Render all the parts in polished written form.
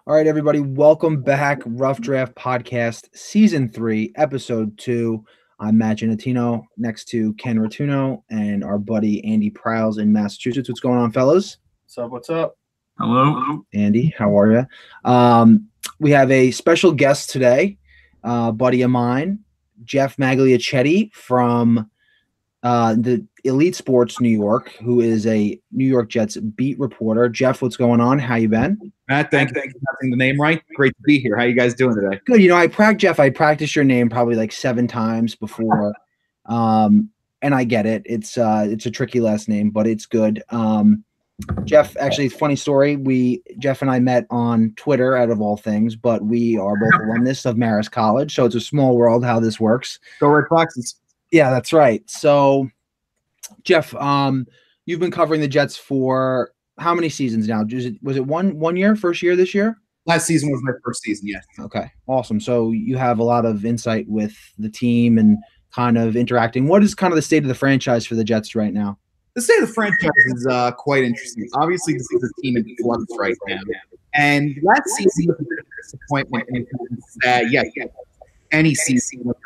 All right, everybody, welcome back. Rough Draft Podcast, Season 3, Episode 2. I'm Matt Giannatino next to Ken Rotuno and our buddy Andy Prowls in Massachusetts. What's going on, fellas? What's up? What's up? Hello. Andy, how are you? We have a special guest today, buddy of mine, Geoff Magliochetti from the Elite Sports New York, who is a New York Jets beat reporter. Geoff, what's going on? How you been? Matt, thank you for pronouncing the name right. Great to be here. How you guys doing today? Good. I practiced your name probably like 7 times before, and I get it. It's a tricky last name, but it's good. Geoff, actually, funny story. Geoff and I met on Twitter, out of all things, but we are both alumnus of Marist College, so it's a small world how this works. Go Red Foxes. Yeah, that's right. So, Geoff, you've been covering the Jets for how many seasons now? Was it one year, first year this year? Last season was my first season, yes. Okay, awesome. So you have a lot of insight with the team and kind of interacting. What is kind of the state of the franchise for the Jets right now? The state of the franchise is quite interesting. Obviously, this is a team in flux right now. And last season was a bit of a disappointment in that, any season with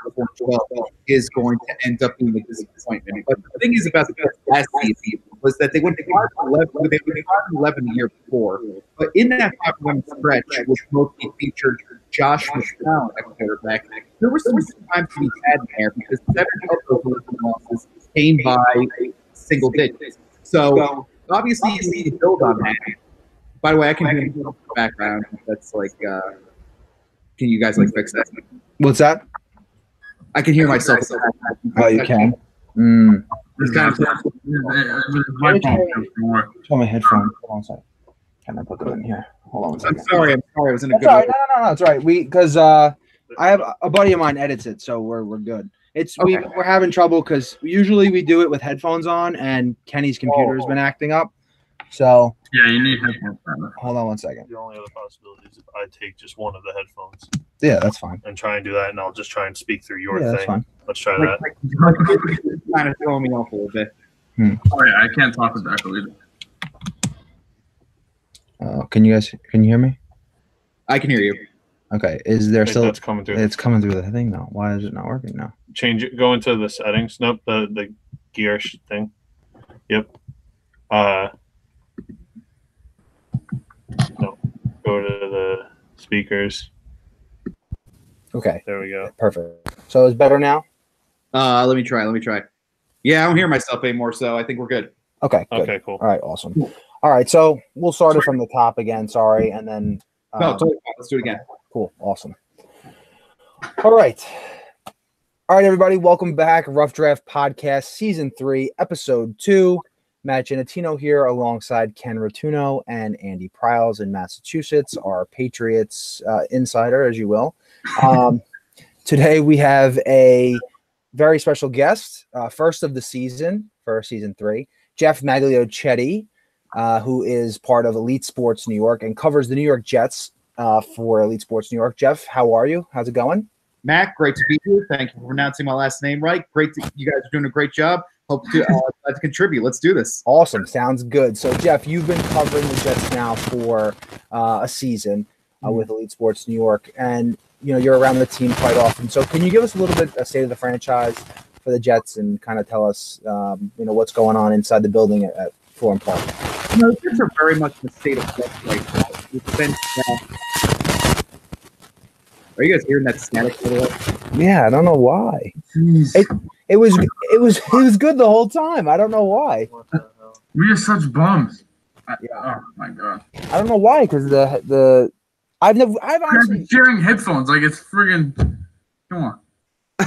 4-12 is going to end up being a disappointment. But the thing is about the Jets last season was that they went 5-11. They went 5-11 the year before. But in that 5-11 stretch, which mostly featured Josh McCown at quarterback, there were some times to be had there because 7 of those losses came by single digits. So obviously you need to build on that. By the way, I can hear in the background. That's like, can you guys fix that? What's that? I can hear myself. Oh, you can. It's kind of Turn my headphones. Hold on a second. Can I put them in here? Hold on a second. I'm sorry. I was in a That's good all right. No, it's all right. Because I have a buddy of mine edits it, so we're good. We're having trouble because usually we do it with headphones on, and Kenny's computer has been acting up. So Yeah, you need headphones. hold on one second. The only other possibility is if I take just one of the headphones Yeah, that's fine. and try and do that, and I'll just try and speak through your Yeah, that's thing. fine. Let's try that. kind of throwing me off a little bit. Oh yeah, I can't talk with that either. Can you hear me? I can hear you. Okay. Is there I think still? that's coming through. It's coming through the thing now. Why is it not working now? Change it. Go into the settings. Nope, the gear thing. Yep. No. Go to the speakers. Okay. There we go. Perfect. So it's better now. Let me try. Yeah, I don't hear myself anymore, so I think we're good. Okay. Good. Okay, cool. All right. Awesome. All right. So we'll start it from the top again. Sorry, and then. No, totally fine. Let's do it again. Cool. Awesome. All right, everybody. Welcome back. Rough Draft Podcast, Season 3, Episode 2. Matt Giannatino here alongside Ken Rotuno and Andy Prowls in Massachusetts, our Patriots insider, as you will. Today we have a very special guest, first of the season for Season 3, Geoff Magliochetti, who is part of Elite Sports New York and covers the New York Jets for Elite Sports New York. Geoff, how are you? How's it going? Matt, great to be here. Thank you for pronouncing my last name right. You guys are doing a great job. Hope to contribute. Let's do this. Awesome. Sounds good. So, Geoff, you've been covering the Jets now for a season with Elite Sports New York, and you're around the team quite often. So, can you give us a little bit of state of the franchise for the Jets and kind of tell us, what's going on inside the building at Florham Park? The Jets are very much in the state of flux right now. Are you guys hearing that static? Yeah, I don't know why. It was good the whole time. I don't know why. We are such bums. Yeah. Oh my god. I don't know why, because I've honestly You're sharing headphones like it's friggin'. Come on.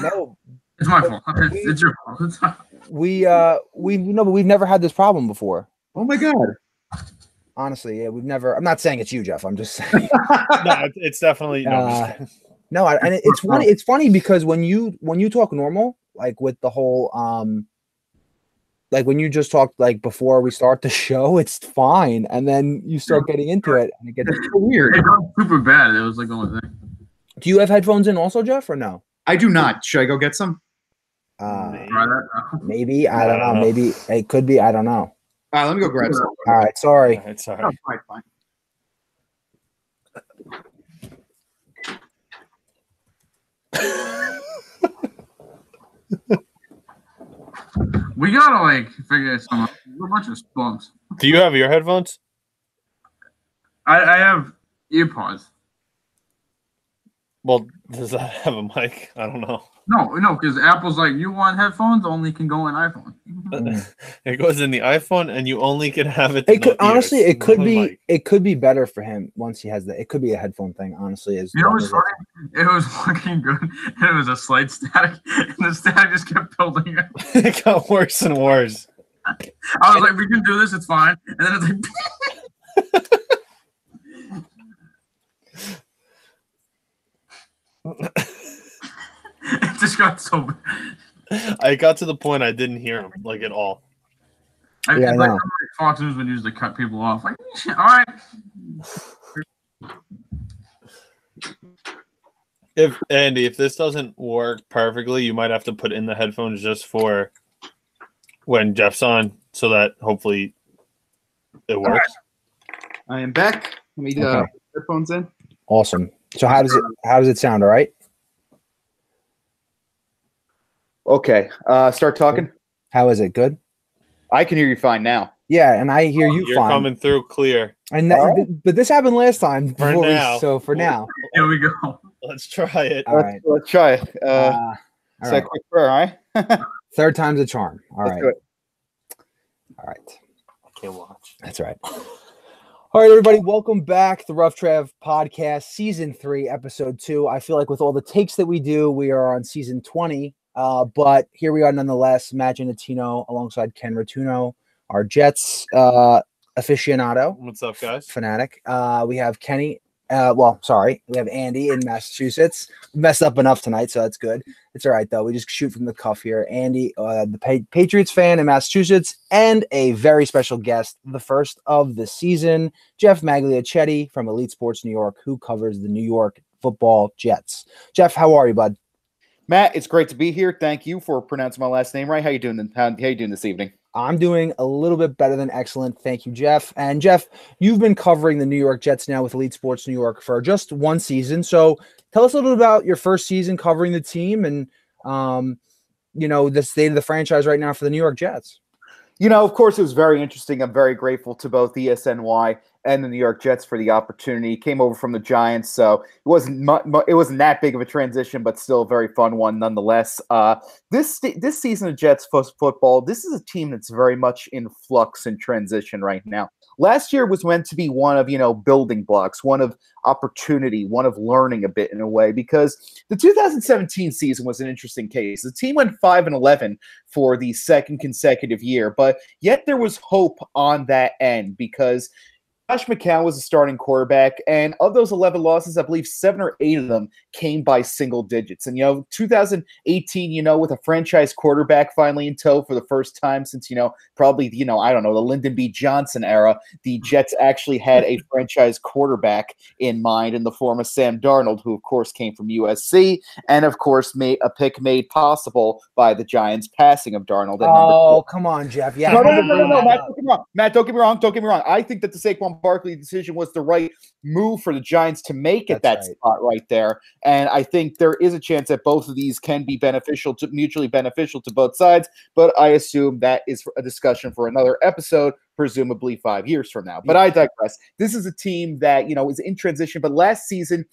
no. It's my fault. It's your fault. It's not. But we've never had this problem before. Oh my god. Honestly, yeah, we've never. I'm not saying it's you, Geoff. I'm just saying. No, it's definitely No, and it's funny. It's funny because when you talk normal, like with the whole like when you just talk like before we start the show, it's fine, and then you start getting into it, and it gets so weird. It got super bad. It was like the only thing. Do you have headphones in also, Geoff, or no? I do not. Should I go get some? Maybe. I don't know. Maybe it could be. I don't know. All right, let me go grab some. All right, sorry. It's all No, right. fine. We gotta like figure this out. We're a bunch of spunks. Do you have your headphones? I have earpods. Well, does that have a mic? I don't know. No, because Apple's like, you want headphones? Only can go in iPhone. It goes in the iPhone, and you only can have it. It could honestly, ears, it could no be, mic. it could be better for him once he has that. It could be a headphone thing. Honestly, as You know long what's as funny? It was fucking good, and it was a slight static, and the static just kept building up. It got worse and worse. I was like, we can do this, it's fine. And then it's like, it just got so bad. I got to the point I didn't hear him like at all. Yeah, I Like, know. Fox News would usually cut people off. Like, all right. If this doesn't work perfectly, you might have to put in the headphones just for when Jeff's on, so that hopefully it works. I am back. Let me Okay. put headphones in. Awesome. So how does it sound? All right. Okay. Start talking. How is it? Good. I can hear you fine now. Yeah, and I hear you You're fine. coming through clear. And but this happened last time. For before now. So for now. Here we go. Let's try it. All right. Let's try it. All Say a right. quick prayer, all right? Third time's a charm. All Let's right. do it. All right. I can't watch. That's right. All right, everybody. Welcome back to the Rough Draft Podcast, Season 3, Episode 2. I feel like with all the takes that we do, we are on Season 20. But here we are nonetheless, Matt Giannatino alongside Ken Rotuno, our Jets aficionado, What's up, guys? fanatic. We have Kenny. We have Andy in Massachusetts. Messed up enough tonight, so that's good. It's all right, though. We just shoot from the cuff here. Andy, the Patriots fan in Massachusetts, and a very special guest, the first of the season, Geoff Magliochetti from Elite Sports New York, who covers the New York Football Jets. Geoff, how are you, bud? Matt, it's great to be here. Thank you for pronouncing my last name right. How you doing? How you doing this evening? I'm doing a little bit better than excellent. Thank you, Geoff. And Geoff, you've been covering the New York Jets now with Elite Sports New York for just one season. So tell us a little bit about your first season covering the team and, the state of the franchise right now for the New York Jets. Of course, it was very interesting. I'm very grateful to both ESNY and the New York Jets for the opportunity. Came over from the Giants, so it wasn't that big of a transition, but still a very fun one nonetheless. This season of Jets football, this is a team that's very much in flux and transition right now. Last year was meant to be one of, building blocks, one of opportunity, one of learning a bit in a way, because the 2017 season was an interesting case. The team went 5-11 for the second consecutive year, but yet there was hope on that end because Josh McCown was a starting quarterback, and of those 11 losses, I believe 7 or 8 of them came by single digits. And, 2018, with a franchise quarterback finally in tow for the first time since, probably, I don't know, the Lyndon B. Johnson era, the Jets actually had a franchise quarterback in mind in the form of Sam Darnold, who, of course, came from USC, and, of course, made a pick made possible by the Giants' passing of Darnold. Oh, come on, Geoff. Yeah. No, Matt, don't get me wrong. Don't get me wrong. I think that the Saquon Barkley decision was the right move for the Giants to make at that spot right there. And I think there is a chance that both of these can be mutually beneficial to both sides. But I assume that is a discussion for another episode, presumably 5 years from now. But I digress. This is a team that, is in transition. But last season,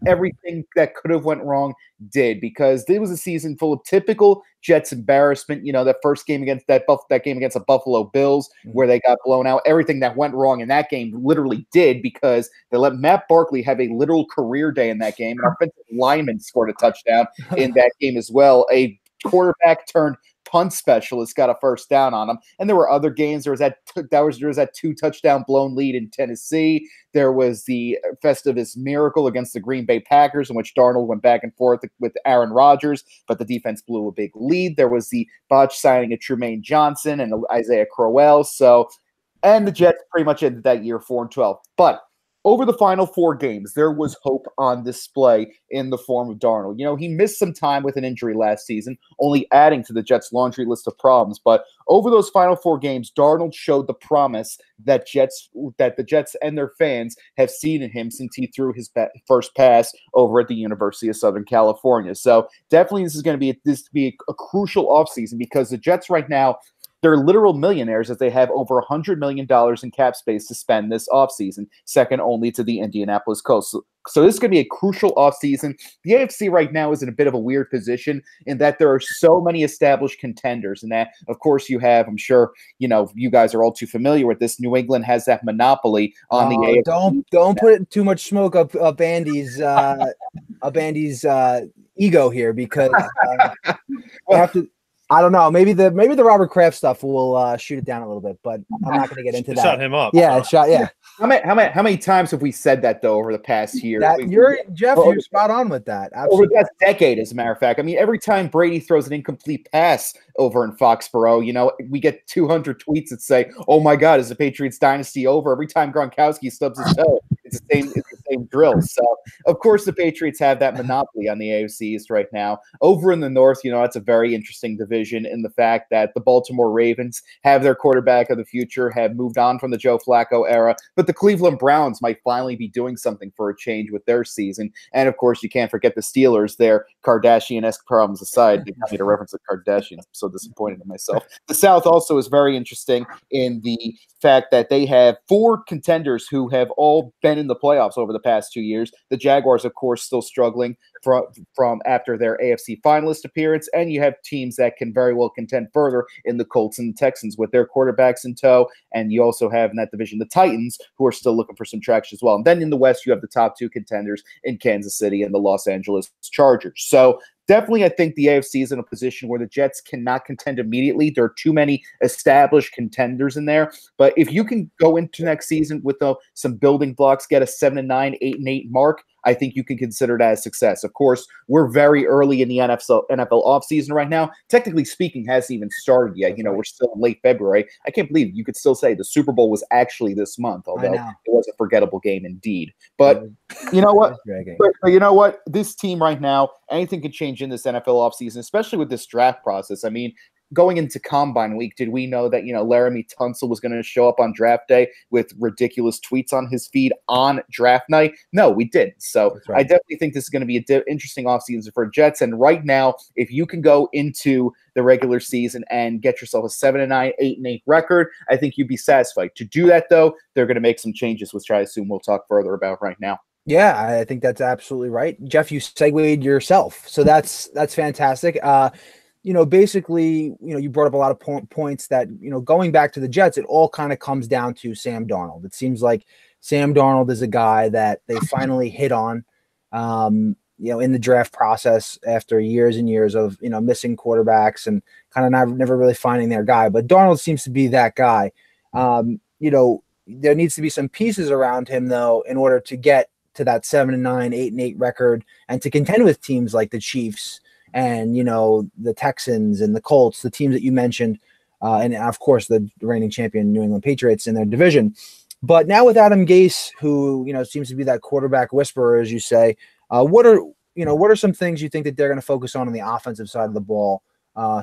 everything that could have went wrong did, because there was a season full of typical Jets embarrassment. That first game against that game against the Buffalo Bills where they got blown out. Everything that went wrong in that game literally did, because they let Matt Barkley have a literal career day in that game. An offensive lineman scored a touchdown in that game as well. A quarterback turned punt specialist got a first down on him. And there were other games. There was that 2-touchdown blown lead in Tennessee. There was the Festivus miracle against the Green Bay Packers, in which Darnold went back and forth with Aaron Rodgers, but the defense blew a big lead. There was the botch signing of Trumaine Johnson and Isaiah Crowell. And the Jets pretty much ended that year 4-12. But over the final 4 games, there was hope on display in the form of Darnold. You know, he missed some time with an injury last season, only adding to the Jets' laundry list of problems. But over those final 4 games, Darnold showed the promise that the Jets and their fans have seen in him since he threw his first pass over at the University of Southern California. So definitely this is going to be a crucial offseason, because the Jets right now, they're literal millionaires as they have over $100 million in cap space to spend this offseason, second only to the Indianapolis Colts. So this is going to be a crucial offseason. The AFC right now is in a bit of a weird position in that there are so many established contenders. And that, of course, you have, I'm sure, you know, you guys are all too familiar with this. New England has that monopoly on the AFC. Don't put too much smoke up Andy's ego here, because we'll have to. I don't know. Maybe the Robert Kraft stuff will shoot it down a little bit, but I'm not going to get into that. Shut him up. Yeah, yeah. How many times have we said that though over the past year? Jeff, you're spot on with that. Absolutely. Over the past decade, as a matter of fact. I mean, every time Brady throws an incomplete pass over in Foxborough, you know, we get 200 tweets that say, "Oh my God, is the Patriots dynasty over?" Every time Gronkowski stubs his toe, it's the same drill. So, of course, the Patriots have that monopoly on the AFC East right now. Over in the North, you know, it's a very interesting division in the fact that the Baltimore Ravens have their quarterback of the future, have moved on from the Joe Flacco era, but the Cleveland Browns might finally be doing something for a change with their season. And, of course, you can't forget the Steelers, their Kardashian-esque problems aside. They made a reference to Kardashians. I'm so disappointed in myself. The South also is very interesting in the fact that they have 4 contenders who have all been in the playoffs over the past 2 years. The Jaguars, of course, still struggling from after their AFC finalist appearance, and you have teams that can very well contend further in the Colts and the Texans with their quarterbacks in tow, and you also have in that division the Titans, who are still looking for some traction as well. And then in the West, you have the top 2 contenders in Kansas City and the Los Angeles Chargers. So definitely, I think the AFC is in a position where the Jets cannot contend immediately. There are too many established contenders in there. But if you can go into next season with some building blocks, get a 7-9, 8-8 mark, I think you can consider that a success. Of course, we're very early in the NFL offseason right now. Technically speaking, hasn't even started yet. You know, we're still in late February. I can't believe you could still say the Super Bowl was actually this month, although it was a forgettable game indeed. But you know what? But you know what? This team right now, anything can change in this NFL offseason, especially with this draft process. I mean, going into Combine Week, did we know that, you know, Laramie Tunsil was going to show up on draft day with ridiculous tweets on his feed on draft night? No, we didn't. So I definitely think this is going to be an interesting offseason for Jets. And right now, if you can go into the regular season and get yourself a 7-9, 8-8 record, I think you'd be satisfied. To do that, though, they're going to make some changes, which I assume we'll talk further about right now. Yeah, I think that's absolutely right. Jeff, you segued yourself. So that's fantastic. You know, basically, you know, you brought up a lot of points that, you know, going back to the Jets, it all kind of comes down to Sam Darnold. It seems like Sam Darnold is a guy that they finally hit on, you know, in the draft process after years and years of, you know, missing quarterbacks and kind of never really finding their guy. But Darnold seems to be that guy. You know, there needs to be some pieces around him, though, in order to get to that 7-9, 8-8 record and to contend with teams like the Chiefs and, you know, the Texans and the Colts, the teams that you mentioned, and of course the reigning champion New England Patriots in their division. But now with Adam Gase, who, you know, seems to be that quarterback whisperer, as you say, what are some things you think that they're going to focus on the offensive side of the ball?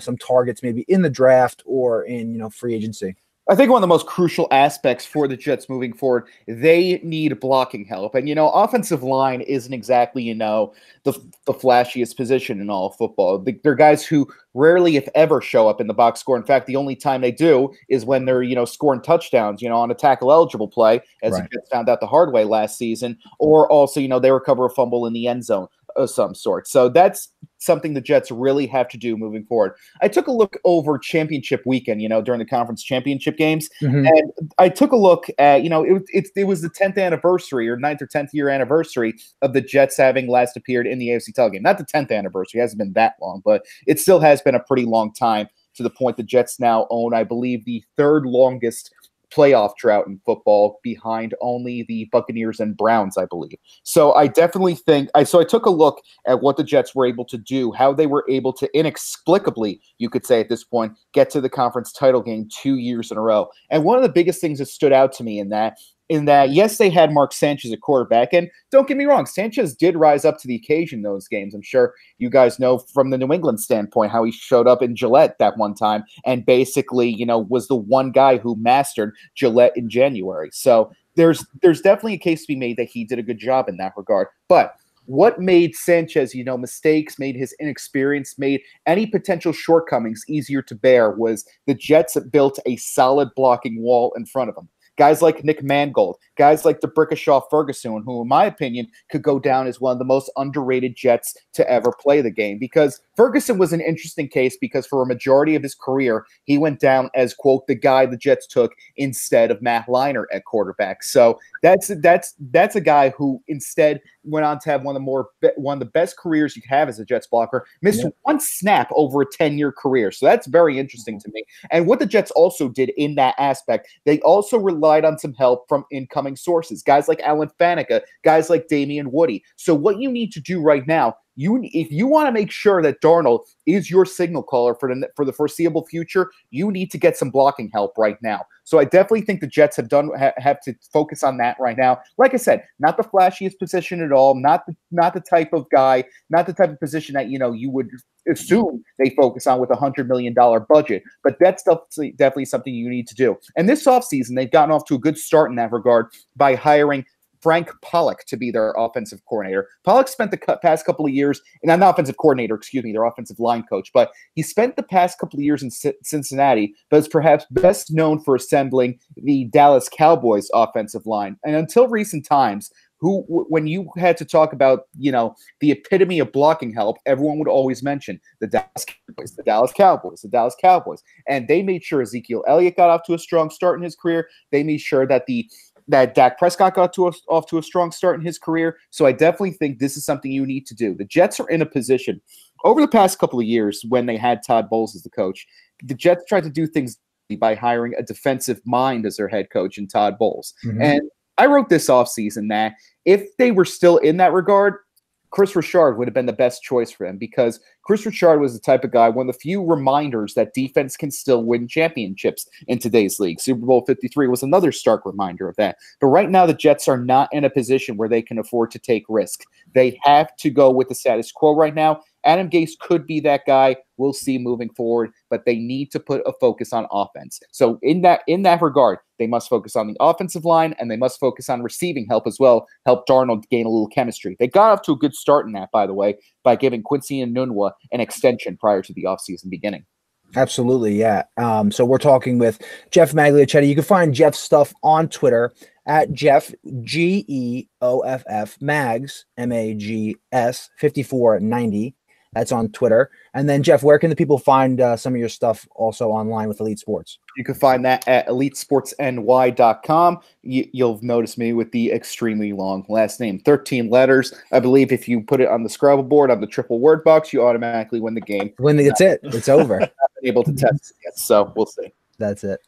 Some targets maybe in the draft or in, you know, free agency. I think one of the most crucial aspects for the Jets moving forward, they need blocking help. And, you know, offensive line isn't exactly, you know, the flashiest position in all of football. They're guys who rarely, if ever, show up in the box score. In fact, the only time they do is when they're, you know, scoring touchdowns, you know, on a tackle-eligible play, as the Jets found out the hard way last season, or also, you know, they recover a fumble in the end zone of some sort. So that's something the Jets really have to do moving forward. I took a look over championship weekend, you know, during the conference championship games, and I took a look at, you know, it was the 10th anniversary or 9th or 10th year anniversary of the Jets having last appeared in the AFC title game. Not the 10th anniversary, it hasn't been that long, but it still has been a pretty long time, to the point the Jets now own, I believe, the 3rd longest playoff drought in football, behind only the Buccaneers and Browns, I believe. So I definitely think I took a look at what the Jets were able to do, how they were able to inexplicably, you could say at this point, get to the conference title game 2 years in a row. And one of the biggest things that stood out to me in that in that, yes, they had Mark Sanchez at quarterback. And don't get me wrong, Sanchez did rise up to the occasion in those games. I'm sure you guys know from the New England standpoint how he showed up in Gillette that one time and basically, was the one guy who mastered Gillette in January. So there's definitely a case to be made that he did a good job in that regard. But what made Sanchez, mistakes, made his inexperience, made any potential shortcomings easier to bear was the Jets built a solid blocking wall in front of him. Guys like Nick Mangold, guys like DeBrickashaw Ferguson, who, in my opinion, could go down as one of the most underrated Jets to ever play the game. Because Ferguson was an interesting case because for a majority of his career, he went down as, quote, the guy the Jets took instead of Matt Leinart at quarterback. So that's a guy who instead went on to have one of the best careers you could have as a Jets blocker, missed one snap over a 10-year career. So that's very interesting to me. And what the Jets also did in that aspect, they also relied on some help from incoming sources, guys like Alan Faneca, guys like Damian Woody. So what you need to do right now, if you want to make sure that Darnold is your signal caller for the foreseeable future, you need to get some blocking help right now. So I definitely think the Jets have to focus on that right now. Like I said, not the flashiest position at all, not the type of guy, not the type of position that you would assume they focus on with a $100 million budget. But that's definitely something you need to do. And this offseason, they've gotten off to a good start in that regard by hiring Frank Pollock to be their offensive coordinator. Pollock spent the past couple of years, and not offensive coordinator, their offensive line coach, but he spent the past couple of years in Cincinnati, but is perhaps best known for assembling the Dallas Cowboys offensive line. And until recent times, when you had to talk about, the epitome of blocking help, everyone would always mention the Dallas Cowboys, the Dallas Cowboys, the Dallas Cowboys. And they made sure Ezekiel Elliott got off to a strong start in his career. They made sure that Dak Prescott got off to a strong start in his career. So I definitely think this is something you need to do. The Jets are in a position over the past couple of years when they had Todd Bowles as the coach. The Jets tried to do things by hiring a defensive mind as their head coach in Todd Bowles. Mm-hmm. And I wrote this offseason that if they were still in that regard, Chris Richard would have been the best choice for him because Chris Richard was the type of guy, one of the few reminders that defense can still win championships in today's league. Super Bowl 53 was another stark reminder of that. But right now, the Jets are not in a position where they can afford to take risk. They have to go with the status quo right now. Adam Gase could be that guy. We'll see moving forward, but they need to put a focus on offense. So in that regard, they must focus on the offensive line and they must focus on receiving help as well, help Darnold gain a little chemistry. They got off to a good start in that, by the way, by giving Quincy Enunwa an extension prior to the offseason beginning. Absolutely, yeah. So we're talking with Geoff Magliochetti. You can find Geoff's stuff on Twitter at Geoff, Geoff, Mags, Mags, 5490. That's on Twitter. And then, Geoff, where can the people find some of your stuff also online with Elite Sports? You can find that at elitesportsny.com. You'll notice me with the extremely long last name, 13 letters. I believe if you put it on the Scrabble board on the triple word box, you automatically win the game. That's it. It's over. I haven't been able to test it yet, so we'll see. That's it.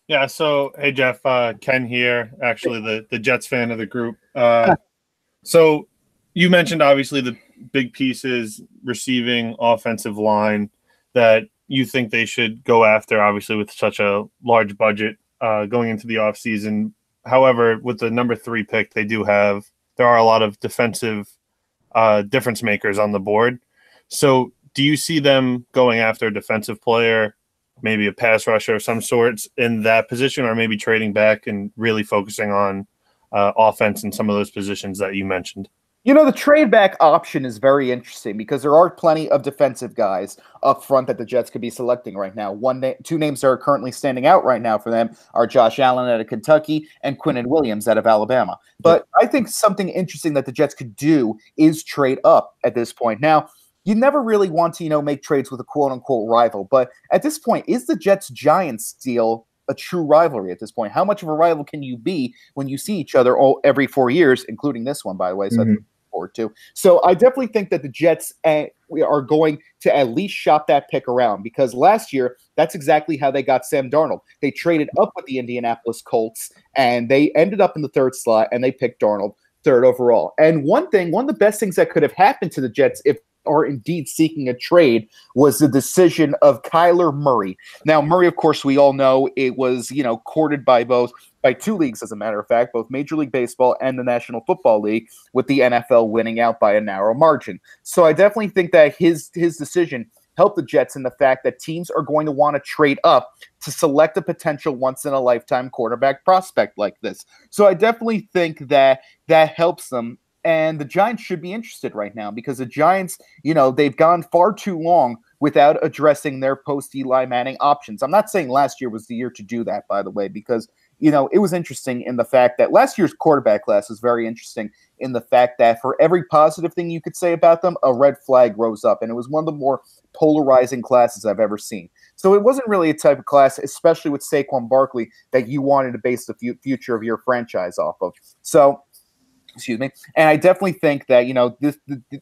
Yeah, so, hey, Geoff, Ken here, actually the Jets fan of the group. So you mentioned, obviously, the big pieces, receiving, offensive line, that you think they should go after, obviously, with such a large budget going into the offseason. However, with the number 3 pick, there are a lot of defensive difference makers on the board. So do you see them going after a defensive player, maybe a pass rusher of some sorts in that position, or maybe trading back and really focusing on offense in some of those positions that you mentioned? The trade back option is very interesting because there are plenty of defensive guys up front that the Jets could be selecting right now. Two names that are currently standing out right now for them are Josh Allen out of Kentucky and Quinnen Williams out of Alabama. But I think something interesting that the Jets could do is trade up at this point. Now, you never really want to, make trades with a quote-unquote rival. But at this point, is the Jets-Giants deal a true rivalry at this point? How much of a rival can you be when you see each other every 4 years, including this one, by the way? So forward to. So I definitely think that the Jets we are going to at least shop that pick around because last year, that's exactly how they got Sam Darnold. They traded up with the Indianapolis Colts, and they ended up in the 3rd slot, and they picked Darnold 3rd overall. And one of the best things that could have happened to the Jets if are indeed seeking a trade was the decision of Kyler Murray. Now, Murray, of course, we all know it was, courted by two leagues, as a matter of fact, both Major League Baseball and the National Football League, with the NFL winning out by a narrow margin. So I definitely think that his decision helped the Jets in the fact that teams are going to want to trade up to select a potential once-in-a-lifetime quarterback prospect like this. So I definitely think that helps them. And the Giants should be interested right now because the Giants, they've gone far too long without addressing their post-Eli Manning options. I'm not saying last year was the year to do that, by the way, because, it was interesting in the fact that last year's quarterback class was very interesting in the fact that for every positive thing you could say about them, a red flag rose up. And it was one of the more polarizing classes I've ever seen. So it wasn't really a type of class, especially with Saquon Barkley, that you wanted to base the future of your franchise off of. So, excuse me. And I definitely think that,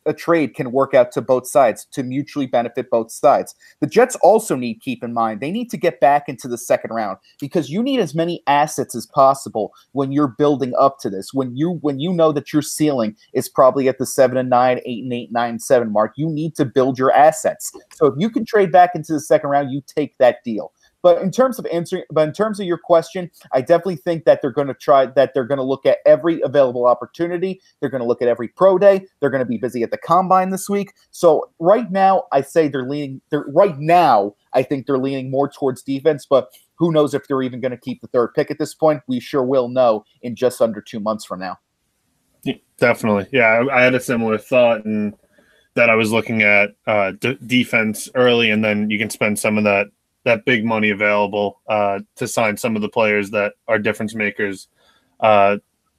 a trade can work out to both sides, to mutually benefit both sides. The Jets also need, keep in mind, they need to get back into the second round because you need as many assets as possible when you're building up to this. When you know that your ceiling is probably at the 7-9, 8-8, 9-7 mark, you need to build your assets. So if you can trade back into the second round, you take that deal. But in terms of your question, I definitely think that they're going to look at every available opportunity. They're going to look at every pro day. They're going to be busy at the combine this week. So right now, I think they're leaning more towards defense, but who knows if they're even going to keep the third pick at this point. We sure will know in just under 2 months from now. Yeah, definitely. Yeah, I had a similar thought and that I was looking at defense early, and then you can spend some of that big money available to sign some of the players that are difference makers.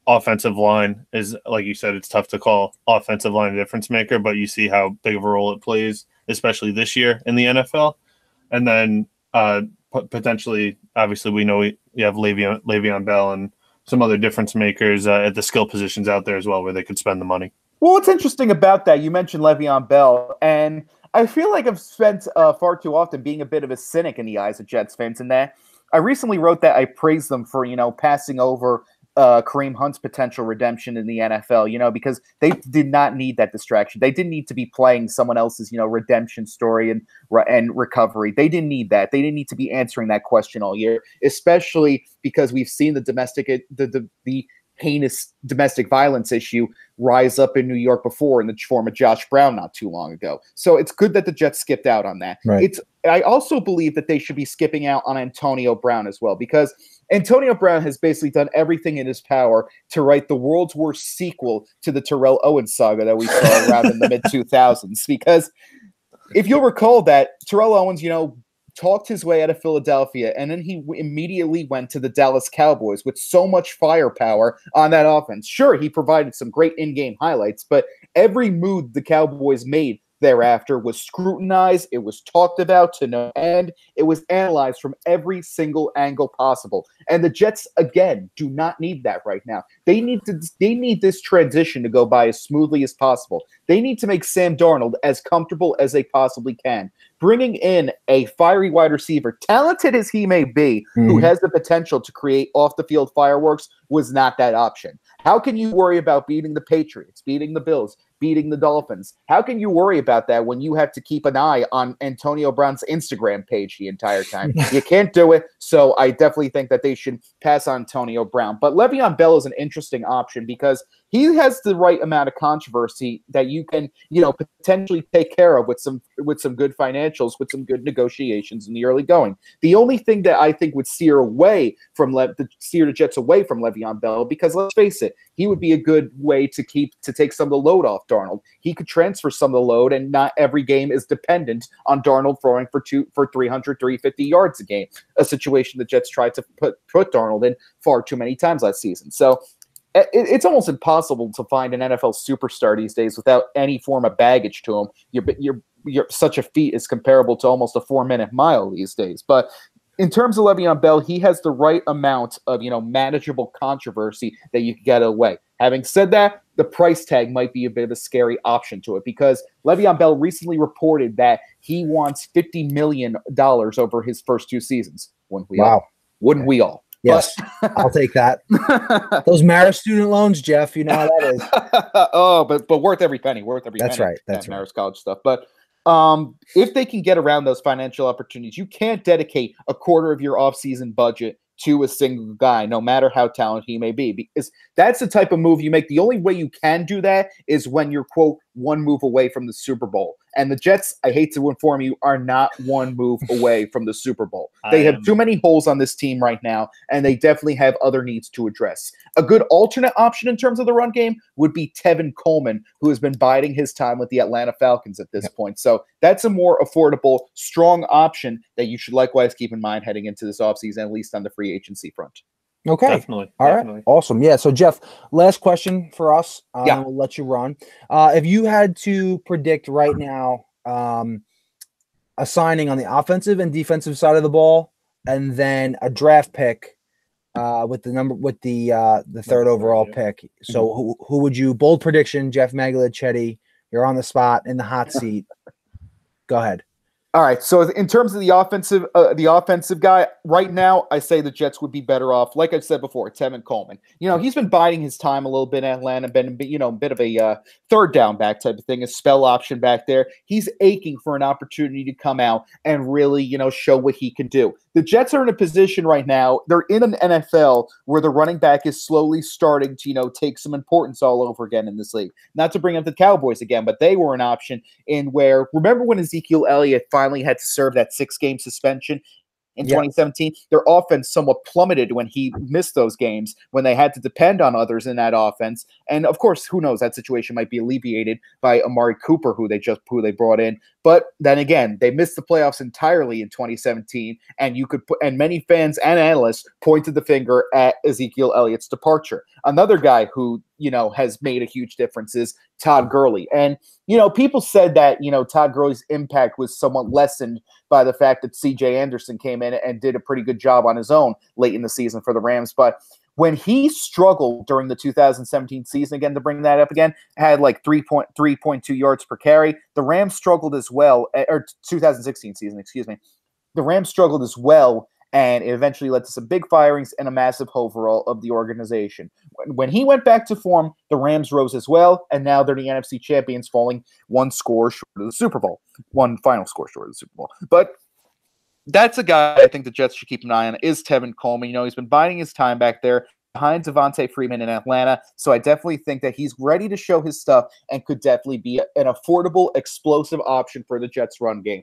Offensive line is, like you said, it's tough to call offensive line a difference maker, but you see how big of a role it plays, especially this year in the NFL. And then potentially, obviously, we know we have Le'Veon Bell and some other difference makers at the skill positions out there as well where they could spend the money. Well, what's interesting about that, you mentioned Le'Veon Bell, and I feel like I've spent far too often being a bit of a cynic in the eyes of Jets fans in that I recently wrote that I praised them for, passing over Kareem Hunt's potential redemption in the NFL, because they did not need that distraction. They didn't need to be playing someone else's, redemption story and recovery. They didn't need that. They didn't need to be answering that question all year, especially because we've seen the heinous domestic violence issue rise up in New York before in the form of Josh Brown not too long ago. So it's good that the Jets skipped out on that. Right. I also believe that they should be skipping out on Antonio Brown as well, because Antonio Brown has basically done everything in his power to write the world's worst sequel to the Terrell Owens saga that we saw around in the mid-2000s. Because if you'll recall that Terrell Owens, talked his way out of Philadelphia, and then he immediately went to the Dallas Cowboys with so much firepower on that offense. Sure, he provided some great in-game highlights, but every move the Cowboys made thereafter was scrutinized, it was talked about to no end, it was analyzed from every single angle possible. And the Jets, again, do not need that right now. They need this transition to go by as smoothly as possible. They need to make Sam Darnold as comfortable as they possibly can. Bringing in a fiery wide receiver, talented as he may be, who has the potential to create off-the-field fireworks, was not that option. How can you worry about beating the Patriots, beating the Bills, beating the Dolphins? How can you worry about that when you have to keep an eye on Antonio Brown's Instagram page the entire time? You can't do it, so I definitely think that they should pass on Antonio Brown. But Le'Veon Bell is an interesting option because he has the right amount of controversy that you can, potentially take care of with some good financials, with some good negotiations in the early going. The only thing that I think would steer the Jets away from Le'Veon Bell, because let's face it, he would be a good way to take some of the load off Darnold. He could transfer some of the load, and not every game is dependent on Darnold throwing for 300, 350 yards a game, a situation the Jets tried to put Darnold in far too many times last season. So it's almost impossible to find an NFL superstar these days without any form of baggage to him. Such a feat is comparable to almost a 4-minute mile these days. But in terms of Le'Veon Bell, he has the right amount of manageable controversy that you can get away. Having said that, the price tag might be a bit of a scary option to it, because Le'Veon Bell recently reported that he wants $50 million over his first 2 seasons. Wouldn't we all? Wouldn't we all? Yes, I'll take that. Those Marist student loans, Geoff, you know how that is. Oh, but worth every penny. That's penny. right. That's that right. Marist college stuff. But if they can get around those financial opportunities, you can't dedicate a quarter of your offseason budget to a single guy, no matter how talented he may be, because that's the type of move you make. The only way you can do that is when you're, quote, one move away from the Super Bowl. And the Jets, I hate to inform you, are not one move away from the Super Bowl. They have too many holes on this team right now, and they definitely have other needs to address. A good alternate option in terms of the run game would be Tevin Coleman, who has been biding his time with the Atlanta Falcons at this point. So that's a more affordable, strong option that you should likewise keep in mind heading into this offseason, at least on the free agency front. Okay. Definitely. All right. Awesome. Yeah. So, Geoff, last question for us. And we'll let you run. If you had to predict right now a signing on the offensive and defensive side of the ball, and then a draft pick with the third overall pick. So, who would you bold prediction? Jeff Magliochetti. You're on the spot in the hot seat. Go ahead. All right. So in terms of the offensive guy, right now, I say the Jets would be better off. Like I said before, Tevin Coleman. He's been biding his time a little bit in Atlanta, been a bit of a third down back type of thing, a spell option back there. He's aching for an opportunity to come out and really, show what he can do. The Jets are in a position right now. They're in an NFL where the running back is slowly starting to, take some importance all over again in this league. Not to bring up the Cowboys again, but they were an option in where, remember when Ezekiel Elliott finally had to serve that 6-game suspension in 2017? Their offense somewhat plummeted when he missed those games, when they had to depend on others in that offense. And of course, who knows, that situation might be alleviated by Amari Cooper, who they brought in. But then again, they missed the playoffs entirely in 2017, and many fans and analysts pointed the finger at Ezekiel Elliott's departure. Another guy who has made a huge difference is Todd Gurley. And people said that Todd Gurley's impact was somewhat lessened by the fact that C.J. Anderson came in and did a pretty good job on his own late in the season for the Rams. But when he struggled during the 2017 season, again, to bring that up again, had like 3.2 yards per carry. The Rams struggled as well, or 2016 season, excuse me. The Rams struggled as well, and it eventually led to some big firings and a massive overhaul of the organization. When he went back to form, the Rams rose as well, and now they're the NFC champions, falling one score short of the Super Bowl. One final score short of the Super Bowl. But that's a guy I think the Jets should keep an eye on, is Tevin Coleman. He's been biding his time back there behind Devontae Freeman in Atlanta. So I definitely think that he's ready to show his stuff and could definitely be an affordable, explosive option for the Jets run game.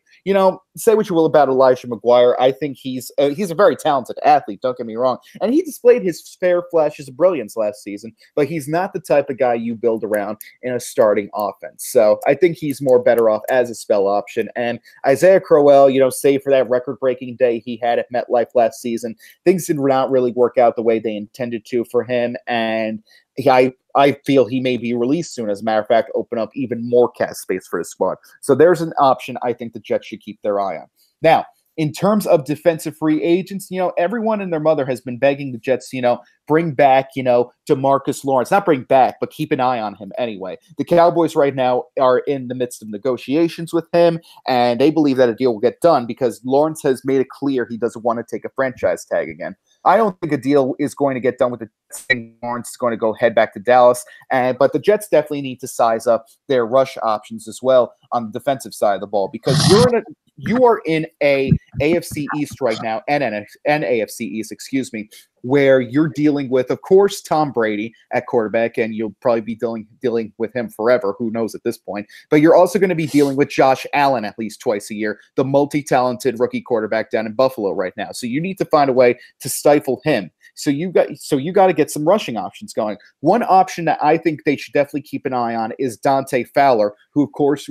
Say what you will about Elijah McGuire. I think he's a very talented athlete, don't get me wrong. And he displayed his fair flashes of brilliance last season, but he's not the type of guy you build around in a starting offense. So I think he's more better off as a spell option. And Isaiah Crowell, save for that record-breaking day he had at MetLife last season, things did not really work out the way they intended to for him, and I feel he may be released soon. As a matter of fact, open up even more cap space for his squad. So there's an option I think the Jets should keep their eye on. Now, in terms of defensive free agents, everyone and their mother has been begging the Jets, bring back, DeMarcus Lawrence. Not bring back, but keep an eye on him anyway. The Cowboys right now are in the midst of negotiations with him, and they believe that a deal will get done because Lawrence has made it clear he doesn't want to take a franchise tag again. I don't think a deal is going to get done with the Jets. Lawrence is going to head back to Dallas, but the Jets definitely need to size up their rush options as well on the defensive side of the ball, because you are in a AFC East right now, and AFC East, excuse me, where you're dealing with, of course, Tom Brady at quarterback, and you'll probably be dealing with him forever. Who knows at this point? But you're also going to be dealing with Josh Allen at least twice a year, the multi-talented rookie quarterback down in Buffalo right now. So you need to find a way to stifle him. So you got to get some rushing options going. One option that I think they should definitely keep an eye on is Dante Fowler, who of course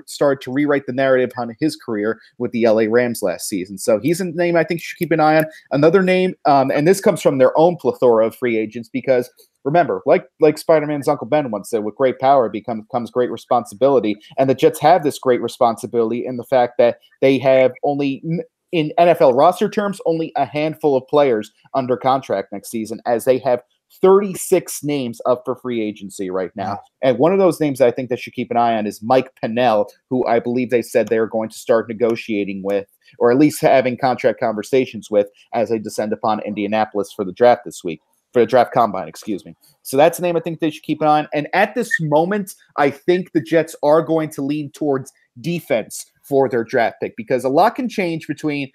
started to rewrite the narrative on his career with the LA Rams last season. So he's a name I think you should keep an eye on. Another name, and this comes from their own plethora of free agents, because remember, like Spider-Man's Uncle Ben once said, with great power comes great responsibility. And the Jets have this great responsibility in the fact that they have only, in NFL roster terms, only a handful of players under contract next season, as they have 36 names up for free agency right now. And one of those names that I think that should keep an eye on is Mike Pennell, who I believe they said they are going to start negotiating with, or at least having contract conversations with, as they descend upon Indianapolis for the draft this week, for the draft combine, excuse me. So that's a name I think they should keep an eye on. And at this moment, I think the Jets are going to lean towards defense for their draft pick, because a lot can change between,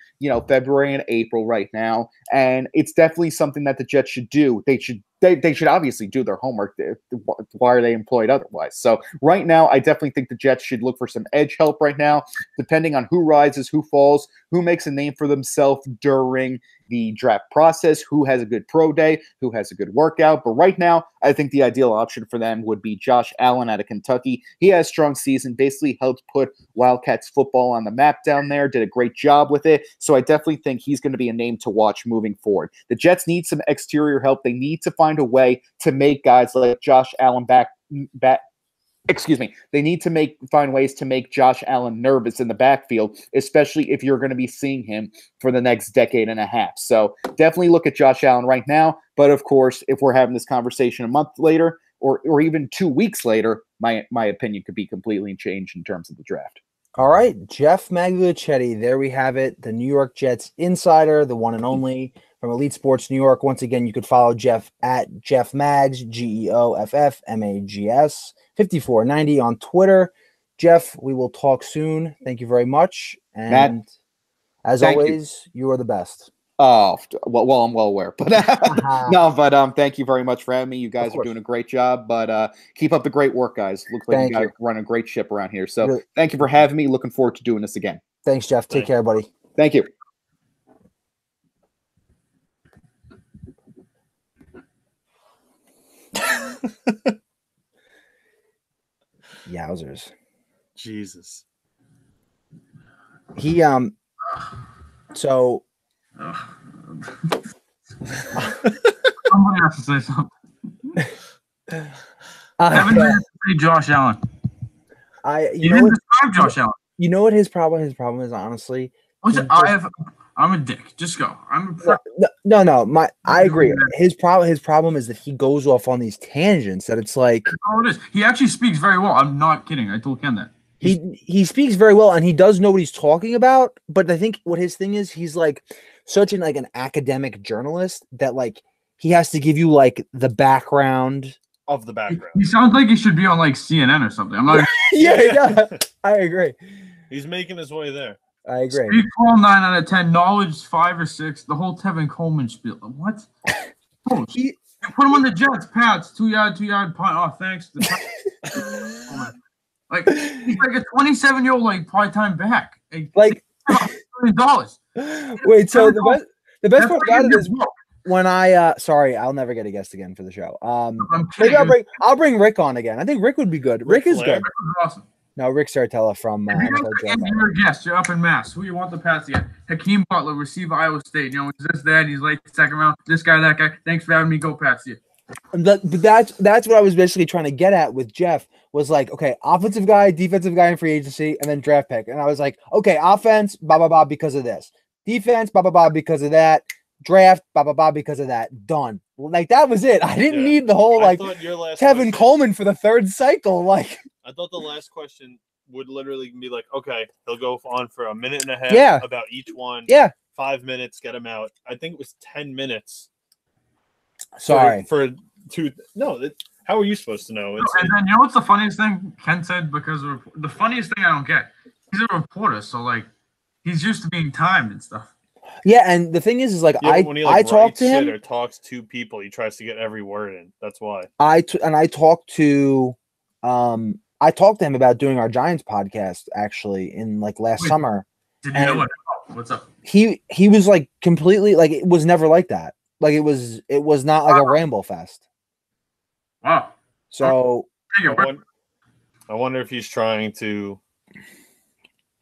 February and April right now. And it's definitely something that the Jets should do. They should obviously do their homework. Why are they employed otherwise? So right now, I definitely think the Jets should look for some edge help right now, depending on who rises, who falls, who makes a name for themselves during the draft process, who has a good pro day, who has a good workout. But right now, I think the ideal option for them would be Josh Allen out of Kentucky. He had a strong season, basically helped put Wildcats football on the map down there, did a great job with it. So I definitely think he's going to be a name to watch moving forward. The Jets need some exterior help. They need to find a way to make guys like Josh Allen they need to find ways to make Josh Allen nervous in the backfield, especially if you're going to be seeing him for the next decade and a half. So definitely look at Josh Allen right now. But of course, if we're having this conversation a month later or even 2 weeks later, my opinion could be completely changed in terms of the draft. All right, Geoff Magliochetti. There we have it. The New York Jets insider, the one and only from Elite Sports New York. Once again, you could follow Geoff at Geoff Mags, GeoffMags, 5490 on Twitter. Geoff, we will talk soon. Thank you very much. And Matt, as always, you are the best. Oh, well, I'm well aware, but thank you very much for having me. You guys are doing a great job, but keep up the great work, guys. Looks like you guys run a great ship around here. So really, thank you for having me. Looking forward to doing this again. Thanks, Geoff. Take care, buddy. Thank you. Yowzers. Jesus. He so somebody has to say something. Kevin has to say Josh Allen. You know what, describe Josh Allen. You know what his problem is, honestly? I'm a dick. Just go. No. I agree. His problem is that he goes off on these tangents that it's like. Oh, it is. He actually speaks very well. I'm not kidding. I told Ken that. He speaks very well and he does know what he's talking about. But I think what his thing is, he's like such an academic journalist that like he has to give you like the background of the background. He sounds like he should be on like CNN or something. I'm not. yeah. I agree. He's making his way there. I agree. Speed 12, 9 out of 10. Knowledge 5 or 6. The whole Tevin Coleman spiel. What? Oh, you put him on the Jets. Pats 2 yard punt. Oh, thanks. Like he's like a 27-year-old like part-time back. Like $1 million. Wait, so the best part about it is when sorry, I'll never get a guest again for the show. Maybe I'll bring Rick on again. I think Rick would be good. Rick is good. Awesome. No, Rick Sartella from you're a guest. You're up in Mass. Who you want the Pats to get? Hakeem Butler, receiver, Iowa State. You know, is this that? He's like second round. This guy, that guy. Thanks for having me. Go Pats. That's what I was basically trying to get at with Geoff was like, okay, offensive guy, defensive guy in free agency, and then draft pick. And I was like, okay, offense, because of this. Defense, because of that. Draft, because of that. Done. Like that was it. I didn't need the whole Kevin Coleman for the third cycle. Like I thought the last question would literally be like, okay, he'll go on for a minute and a half about each one. Yeah. 5 minutes, get him out. I think it was 10 minutes. Sorry. How are you supposed to know? And then you know what's the funniest thing Ken said? Because the funniest thing I don't get, he's a reporter, so like he's used to being timed and stuff. Yeah, and the thing is like when he, I talked to him or talks to people, he tries to get every word in. That's why. I talked to him about doing our Giants podcast actually in like last summer. Did you know what's up? He was like completely like it was never like that. Like it was not like a ramble fest. Wow. So I wonder if he's trying to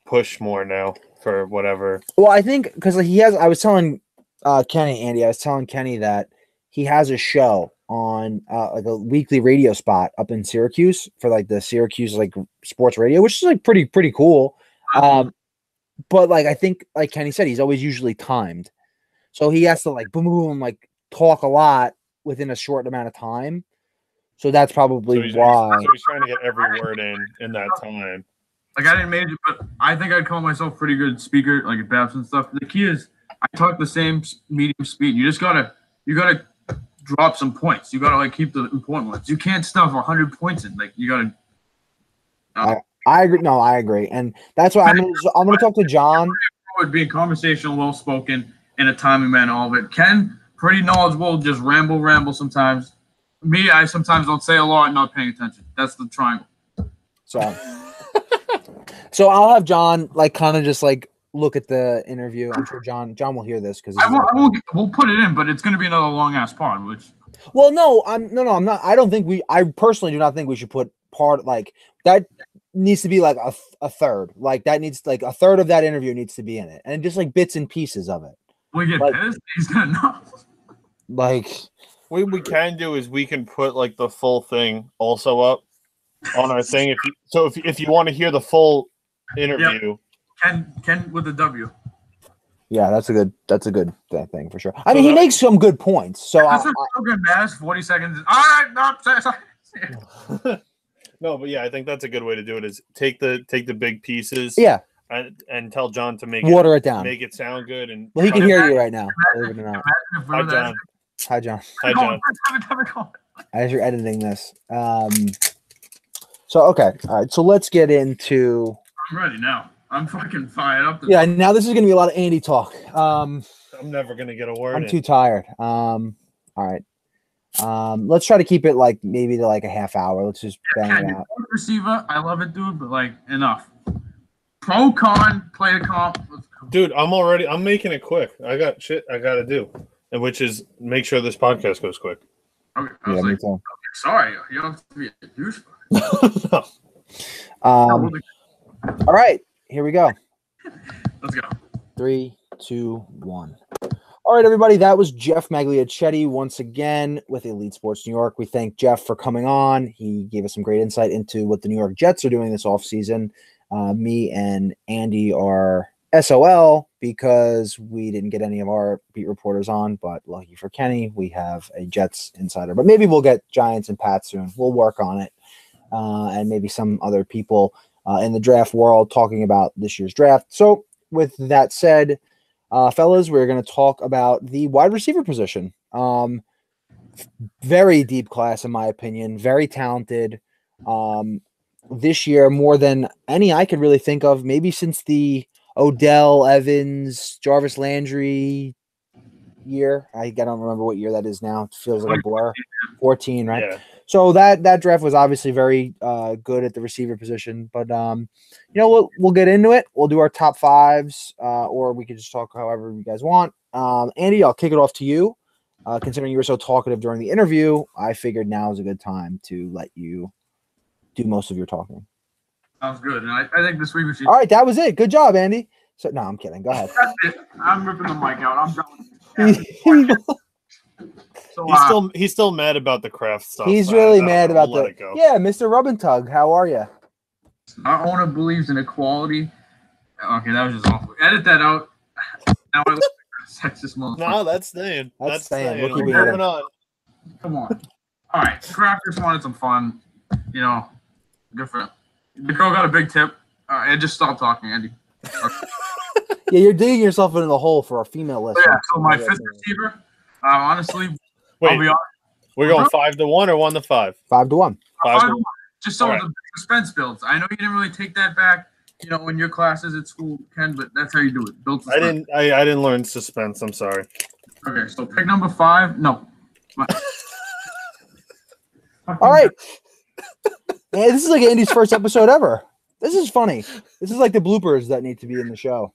push more now for whatever. Well, I think because I was telling Kenny that he has a show on like a weekly radio spot up in Syracuse for like the Syracuse like sports radio, which is like pretty cool. But like I think like Kenny said, he's always usually timed, so he has to like boom like talk a lot within a short amount of time. So that's probably So why. he's trying to get every word in that time. Like, I didn't major, but I think I'd call myself pretty good speaker, like at Babs and stuff. The key is I talk the same medium speed. You gotta drop some points. You gotta keep the important ones. You can't stuff 100 points in. Like, you gotta. I agree. No, I agree, and that's why I'm gonna talk to John. Would be conversational, well spoken, in a timely manner. All of it. Ken, pretty knowledgeable, just ramble sometimes. Me, I sometimes don't say a lot, not paying attention. That's the triangle. So I'll have John kind of just look at the interview. I'm sure John will hear this because we'll put it in, but it's going to be another long ass pod. Well, no, I'm not. I personally do not think we should put part that needs to be a third. That needs a third of that interview needs to be in it, and just bits and pieces of it. We get pissed. He's gonna know. What we can do is we can put the full thing also up on our thing. If you want to hear the full interview, Ken with a W. Yeah, that's a good thing for sure. I mean, he makes some good points. So that's a program mass 40 seconds. All right, no. No, but yeah, I think that's a good way to do it. Is take the big pieces. Yeah. And tell John to water it down, make it sound good. And he can hear you right now. Believe it or not. Hi, John. Hi, John. Hi, John. As you're editing this, so okay, all right. So let's get into. I'm ready now. I'm fucking fired up. Yeah, now this is going to be a lot of Andy talk. I'm never going to get a word. I'm too tired. All right. Let's try to keep it maybe to a half hour. Let's just bang it out. Receiver, I love it, dude, but enough. Pro con, player comp. Dude, I'm making it quick. I got shit I got to do, and which is make sure this podcast goes quick. Okay, I was me too. Sorry, you don't have to be a douche. No. All right, here we go. Let's go. 3, 2, 1. All right, everybody. That was Geoff Magliochetti once again with Elite Sports New York. We thank Geoff for coming on. He gave us some great insight into what the New York Jets are doing this offseason. Me and Andy are SOL because we didn't get any of our beat reporters on, but lucky for Kenny, we have a Jets insider. But maybe we'll get Giants and Pats soon. We'll work on it. And maybe some other people in the draft world talking about this year's draft. So with that said, fellas, we're going to talk about the wide receiver position. Very deep class, in my opinion. Very talented. This year, more than any I could really think of, maybe since the Odell, Evans, Jarvis Landry year. I don't remember what year that is now. It feels like a blur. 14, right? Yeah. So that draft was obviously very good at the receiver position. But, we'll get into it. We'll do our top fives, or we could just talk however you guys want. Andy, I'll kick it off to you. Considering you were so talkative during the interview, I figured now is a good time to let you do most of your talking. Sounds good. And I think this week we should. All right, that was it. Good job, Andy. So no, I'm kidding. Go ahead. I'm ripping the mic out. I'm done. So he's still mad about the craft stuff. He's really mad about it go. Yeah, Mr. Rub and Tug. How are you? Our owner believes in equality. Okay, that was just awful. Edit that out. Now I look like a sexist motherfucker. No, that's staying. That's staying. We'll keep moving on. Come on. All right, Crafters wanted some fun. Good for him. The girl got a big tip. I just stopped talking, Andy. Yeah, you're digging yourself into the hole for our female list. Yeah, so my fifth receiver, honestly, wait, I'll be honest. We're going 5-1 or 1-5? 5-1. 5-1. Just so right. The suspense builds. I know you didn't really take that back, in your classes at school, Ken, but that's how you do it. Build suspense. I didn't learn suspense. I'm sorry. Okay, so pick number 5. No. All right. Man, this is like Andy's first episode ever. This is funny. This is like the bloopers that need to be in the show.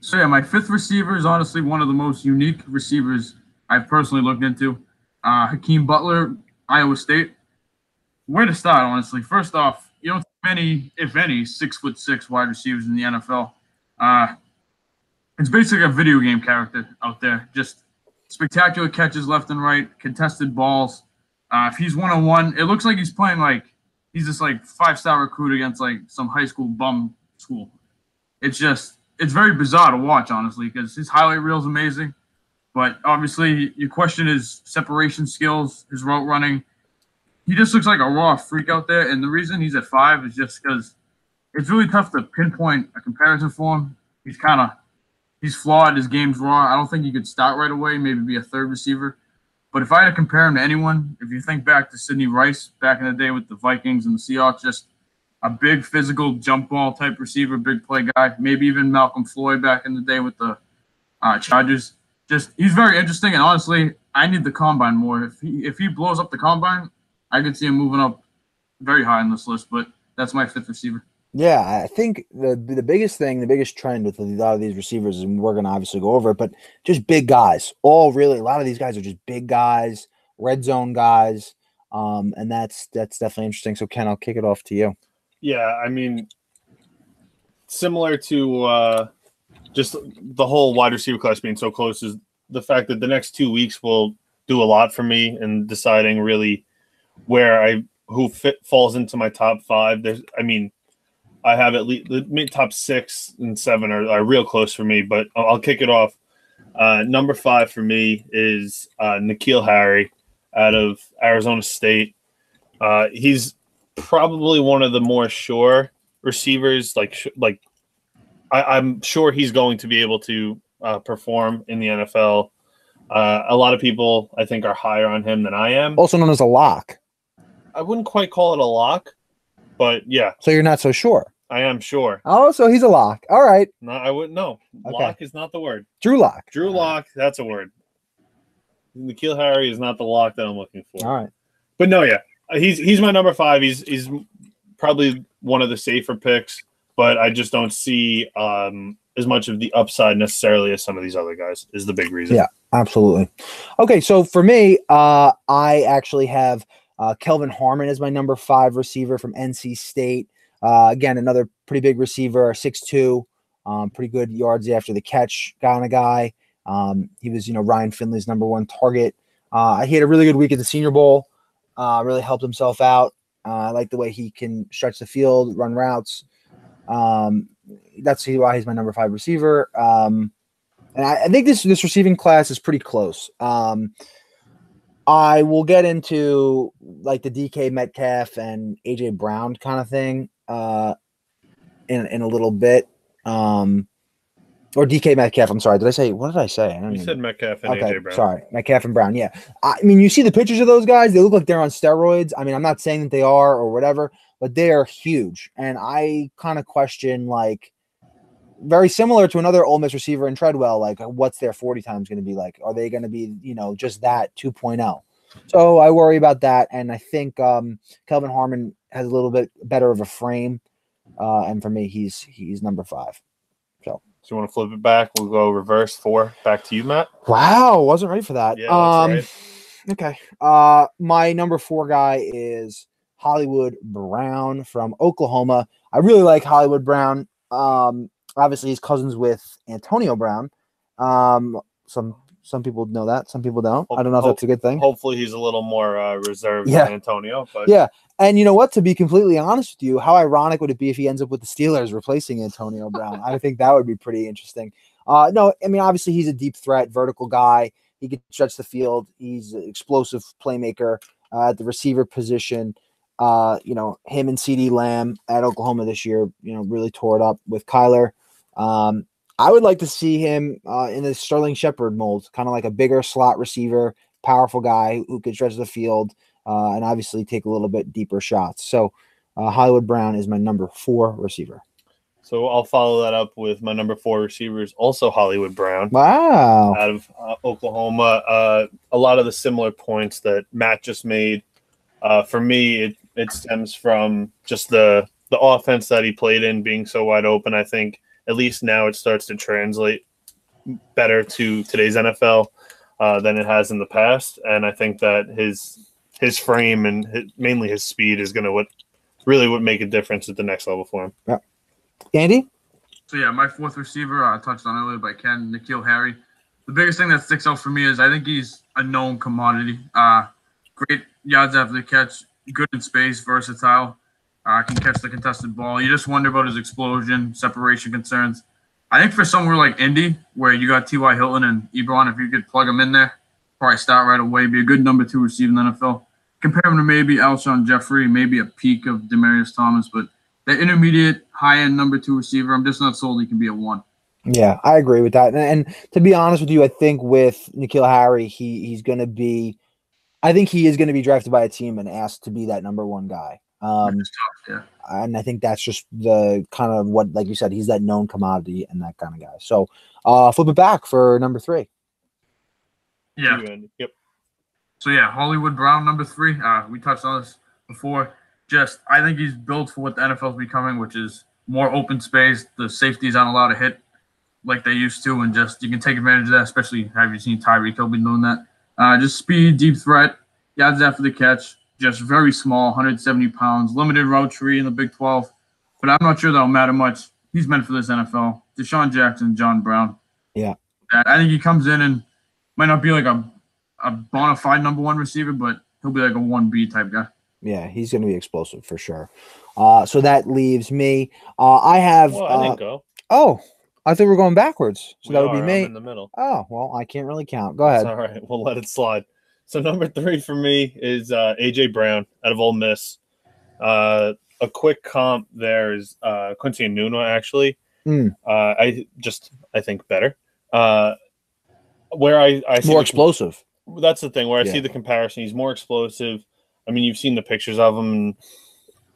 So, yeah, my fifth receiver is honestly one of the most unique receivers I've personally looked into. Hakeem Butler, Iowa State. Where to start, honestly? First off, you don't have many, if any, 6'6" wide receivers in the NFL. It's basically a video game character out there. Just spectacular catches left and right, contested balls. If he's one-on-one, it looks like he's playing he's just 5-star recruit against some high school bum school. It's very bizarre to watch, honestly, because his highlight reel is amazing. But obviously, your question is separation skills, his route running. He just looks like a raw freak out there. And the reason he's at 5 is just because it's really tough to pinpoint a comparison for him. He's flawed. His game's raw. I don't think he could start right away, maybe be a third receiver. But if I had to compare him to anyone, if you think back to Sidney Rice back in the day with the Vikings and the Seahawks, just a big physical jump ball type receiver, big play guy, maybe even Malcolm Floyd back in the day with the Chargers. Just he's very interesting, and honestly, I need the combine more. If he blows up the combine, I could see him moving up very high on this list. But that's my 5th receiver. Yeah, I think the biggest thing, the biggest trend with a lot of these receivers, and we're going to obviously go over it, but just big guys. A lot of these guys are just big guys, red zone guys, and that's definitely interesting. So, Ken, I'll kick it off to you. Yeah, I mean, similar to just the whole wide receiver class being so close is the fact that the next 2 weeks will do a lot for me in deciding really who falls into my top 5. I have at least the top 6 and 7 are real close for me, but I'll kick it off. Number 5 for me is N'Keal Harry out of Arizona State. He's probably one of the more sure receivers. I'm sure he's going to be able to perform in the NFL. A lot of people, I think, are higher on him than I am. Also known as a lock. I wouldn't quite call it a lock, but yeah. So you're not so sure? I am sure. Oh, so he's a lock. All right. No, I wouldn't know. Okay. Lock is not the word. Drew Lock. Drew Lock, that's a word. N'Keal Harry is not the lock that I'm looking for. All right. But no, yeah. He's my number 5. He's probably one of the safer picks, but I just don't see as much of the upside necessarily as some of these other guys is the big reason. Yeah, absolutely. Okay, so for me, I actually have Kelvin Harmon as my number 5 receiver from NC State. Again, another pretty big receiver, 6'2", pretty good yards after the catch kind of guy. He was, Ryan Finley's number 1 target. He had a really good week at the Senior Bowl. Really helped himself out. I like the way he can stretch the field, run routes. That's why he's my number 5 receiver. And I think this receiving class is pretty close. I will get into like the DK Metcalf and AJ Brown kind of thing in a little bit. Or DK Metcalf. I'm sorry. What did I say? You said Metcalf and AJ Brown. Sorry. Metcalf and Brown. Yeah. I mean, you see the pictures of those guys. They look like they're on steroids. I mean, I'm not saying that they are or whatever, but they are huge. And I kind of question, like, very similar to another Ole Miss receiver in Treadwell, like, what's their 40 times going to be like? Are they going to be, just that 2.0? So I worry about that. And I think Kelvin Harmon has a little bit better of a frame. And for me, he's number 5. So you want to flip it back? We'll go reverse 4. Back to you, Matt. Wow, wasn't ready for that. Yeah, that's right. Okay. My number 4 guy is Hollywood Brown from Oklahoma. I really like Hollywood Brown. Obviously, he's cousins with Antonio Brown. Some people know that. Some people don't. I don't know if that's a good thing. Hopefully, he's a little more reserved than Antonio. But yeah. And you know what? To be completely honest with you, how ironic would it be if he ends up with the Steelers replacing Antonio Brown? I think that would be pretty interesting. No, I mean, obviously, he's a deep threat, vertical guy. He can stretch the field. He's an explosive playmaker at the receiver position. Him and CeeDee Lamb at Oklahoma this year, really tore it up with Kyler. I would like to see him in the Sterling Shepard mold, kind of like a bigger slot receiver, powerful guy who could stretch the field and obviously take a little bit deeper shots. So Hollywood Brown is my number 4 receiver. So I'll follow that up with my number 4 receivers, also Hollywood Brown. Wow. Out of Oklahoma. A lot of the similar points that Matt just made. For me, it stems from just the offense that he played in being so wide open. I think at least now it starts to translate better to today's NFL than it has in the past. And I think that his frame and mainly his speed is going to what make a difference at the next level for him. Yeah. Andy? So, yeah, my 4th receiver, touched on earlier by Ken, N'Keal Harry. The biggest thing that sticks out for me is I think he's a known commodity. Great yards after the catch, good in space, versatile, can catch the contested ball. You just wonder about his explosion, separation concerns. I think for somewhere like Indy, where you got T.Y. Hilton and Ebron, if you could plug him in there, probably start right away, be a good number 2 receiver in the NFL. Compare him to maybe Alshon Jeffrey, maybe a peak of Demaryius Thomas, but the intermediate, high-end number 2 receiver, I'm just not sold he can be a 1. Yeah, I agree with that. And to be honest with you, I think with N'Keal Harry, he's going to be – I think he is going to be drafted by a team and asked to be that number 1 guy. Yeah. And I think that's just the kind of what, like you said, he's that known commodity and that kind of guy. So flip it back for number 3. Yeah. Yep. So, yeah, Hollywood Brown, number 3. We touched on this before. I think he's built for what the NFL is becoming, which is more open space. The safeties aren't allowed to hit like they used to, and just you can take advantage of that, especially have you seen Tyreek Hill been doing that. Just speed, deep threat, yards after the catch, just very small, 170 pounds, limited route tree in the Big 12. But I'm not sure that'll matter much. He's meant for this NFL. Deshaun Jackson, John Brown. Yeah. I think he comes in and might not be like a bona fide number 1 receiver, but he'll be like a 1B type guy. Yeah, he's going to be explosive for sure. So that leaves me. I have. Well, I didn't go. Oh, I thought we were going backwards. So that would be me. I'm in the middle. Oh, well, I can't really count. Go ahead. All right, we'll let it slide. So number 3 for me is A.J. Brown out of Ole Miss. A quick comp there is Quincy Enunwa, actually. I think better. Where I see more explosive. That's the thing. Where I see the comparison, he's more explosive. I mean, you've seen the pictures of him. And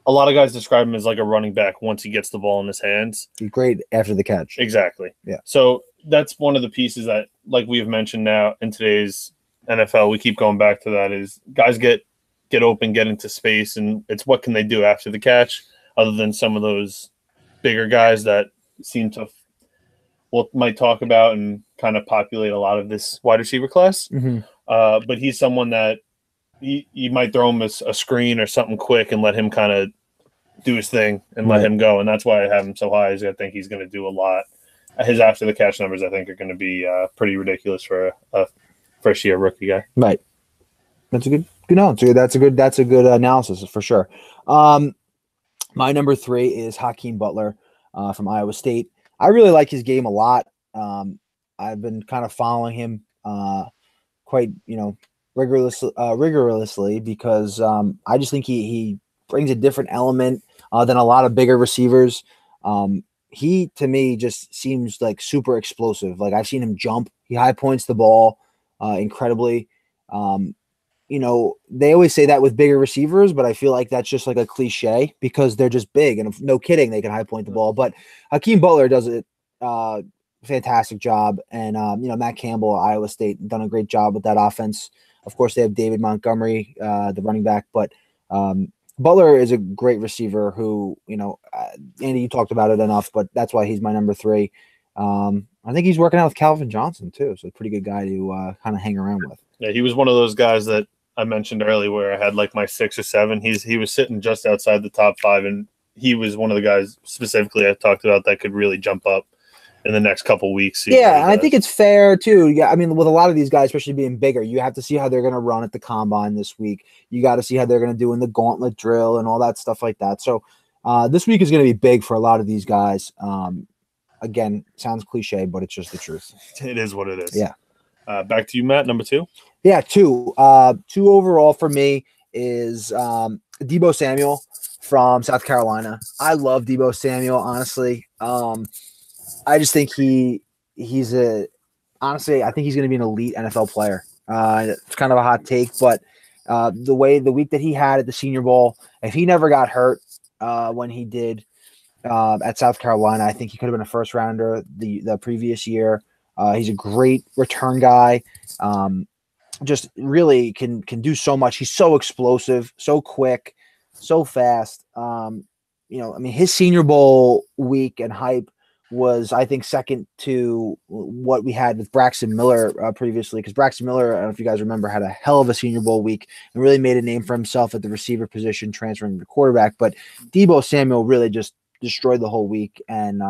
a lot of guys describe him as like a running back once he gets the ball in his hands. He's great after the catch. Exactly. Yeah. So that's one of the pieces that, like we have mentioned now in today's NFL, we keep going back to that, is guys get open, get into space, and it's what can they do after the catch other than some of those bigger guys that seem to might talk about and kind of populate a lot of this wide receiver class. Mm-hmm. But he's someone that you might throw him a screen or something quick and let him kind of do his thing and let him go. And that's why I have him so high, is I think he's going to do a lot. His after the catch numbers, I think, are going to be pretty ridiculous for a first year rookie guy. Right. That's a good answer. That's a good analysis for sure. My number 3 is Hakeem Butler from Iowa State. I really like his game a lot. I've been kind of following him quite, rigorously because I just think he brings a different element than a lot of bigger receivers. He, to me, just seems like super explosive. Like, I've seen him jump. He high points the ball incredibly. They always say that with bigger receivers, but I feel like that's just like a cliche because they're just big, and no kidding, they can high point the ball. But Hakeem Butler does it fantastic job, and Matt Campbell at Iowa State done a great job with that offense. Of course, they have David Montgomery, the running back, but Butler is a great receiver who, Andy, you talked about it enough, but that's why he's my number 3. I think he's working out with Calvin Johnson too, so a pretty good guy to kind of hang around with. Yeah, he was one of those guys that I mentioned earlier where I had like my 6 or 7. He was sitting just outside the top 5, and he was one of the guys specifically I talked about that could really jump up in the next couple weeks. Yeah, and I think it's fair too. Yeah, I mean, with a lot of these guys, especially being bigger, you have to see how they're going to run at the combine this week. You got to see how they're going to do in the gauntlet drill and all that stuff like that. So this week is going to be big for a lot of these guys. Again, sounds cliche, but it's just the truth. It is what it is. Yeah. Back to you, Matt. Number 2. Yeah, 2. 2 overall for me is Deebo Samuel from South Carolina. I love Deebo Samuel, honestly. I just think he's honestly, I think he's going to be an elite NFL player. It's kind of a hot take, but the week that he had at the Senior Bowl, if he never got hurt when he did at South Carolina, I think he could have been a first rounder the previous year. He's a great return guy. Just really can do so much. He's so explosive, so quick, so fast. His Senior Bowl week and hype was, I think, second to what we had with Braxton Miller previously, because Braxton Miller, I don't know if you guys remember, had a hell of a Senior Bowl week and really made a name for himself at the receiver position, transferring to quarterback. But Deebo Samuel really just destroyed the whole week and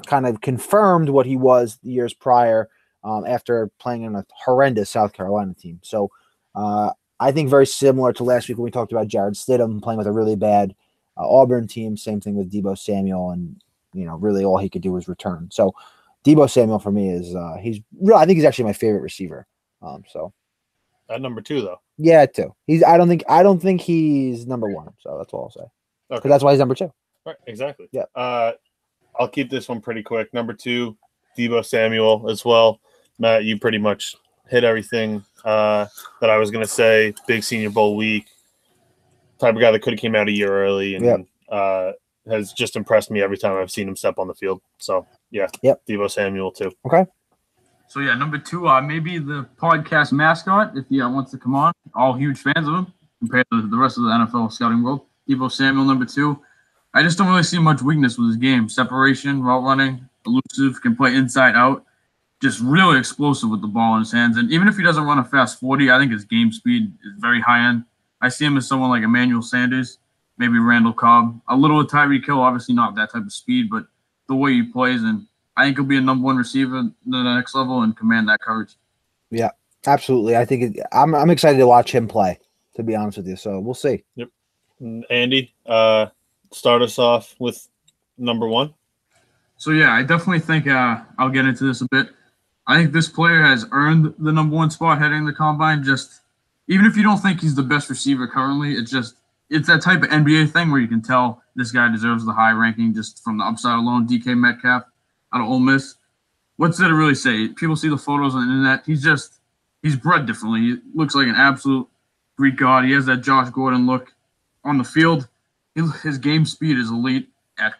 kind of confirmed what he was the years prior after playing in a horrendous South Carolina team. So I think very similar to last week when we talked about Jared Stidham playing with a really bad Auburn team. Same thing with Deebo Samuel. And really all he could do was return. So Deebo Samuel for me is I think he's actually my favorite receiver. So at number 2 though. Yeah, 2. I don't think he's number 1. So that's all I'll say. Okay. That's why he's number 2. Right, exactly. Yeah. I'll keep this one pretty quick. Number 2, Deebo Samuel as well. Matt, you pretty much hit everything that I was going to say. Big Senior Bowl week. Type of guy that could have came out a year early and has just impressed me every time I've seen him step on the field. So, yeah, Deebo Samuel too. Okay. So, yeah, number 2, maybe the podcast mascot, if he wants to come on. All huge fans of him compared to the rest of the NFL scouting world. Deebo Samuel, number 2. I just don't really see much weakness with his game. Separation, route running, elusive, can play inside out. Just really explosive with the ball in his hands. And even if he doesn't run a fast 40, I think his game speed is very high end. I see him as someone like Emmanuel Sanders, maybe Randall Cobb. A little of Tyreek Hill, obviously not that type of speed, but the way he plays. And I think he'll be a number 1 receiver at the next level and command that coverage. Yeah, absolutely. I think I'm excited to watch him play, to be honest with you. So we'll see. Yep. Andy, start us off with number 1. So, yeah, I definitely think I'll get into this a bit. I think this player has earned the number 1 spot heading the combine. Just even if you don't think he's the best receiver currently, it's that type of NBA thing where you can tell this guy deserves the high ranking just from the upside alone. DK Metcalf out of Ole Miss. What's there to really say? People see the photos on the internet. He's bred differently. He looks like an absolute Greek god. He has that Josh Gordon look on the field. His game speed is elite at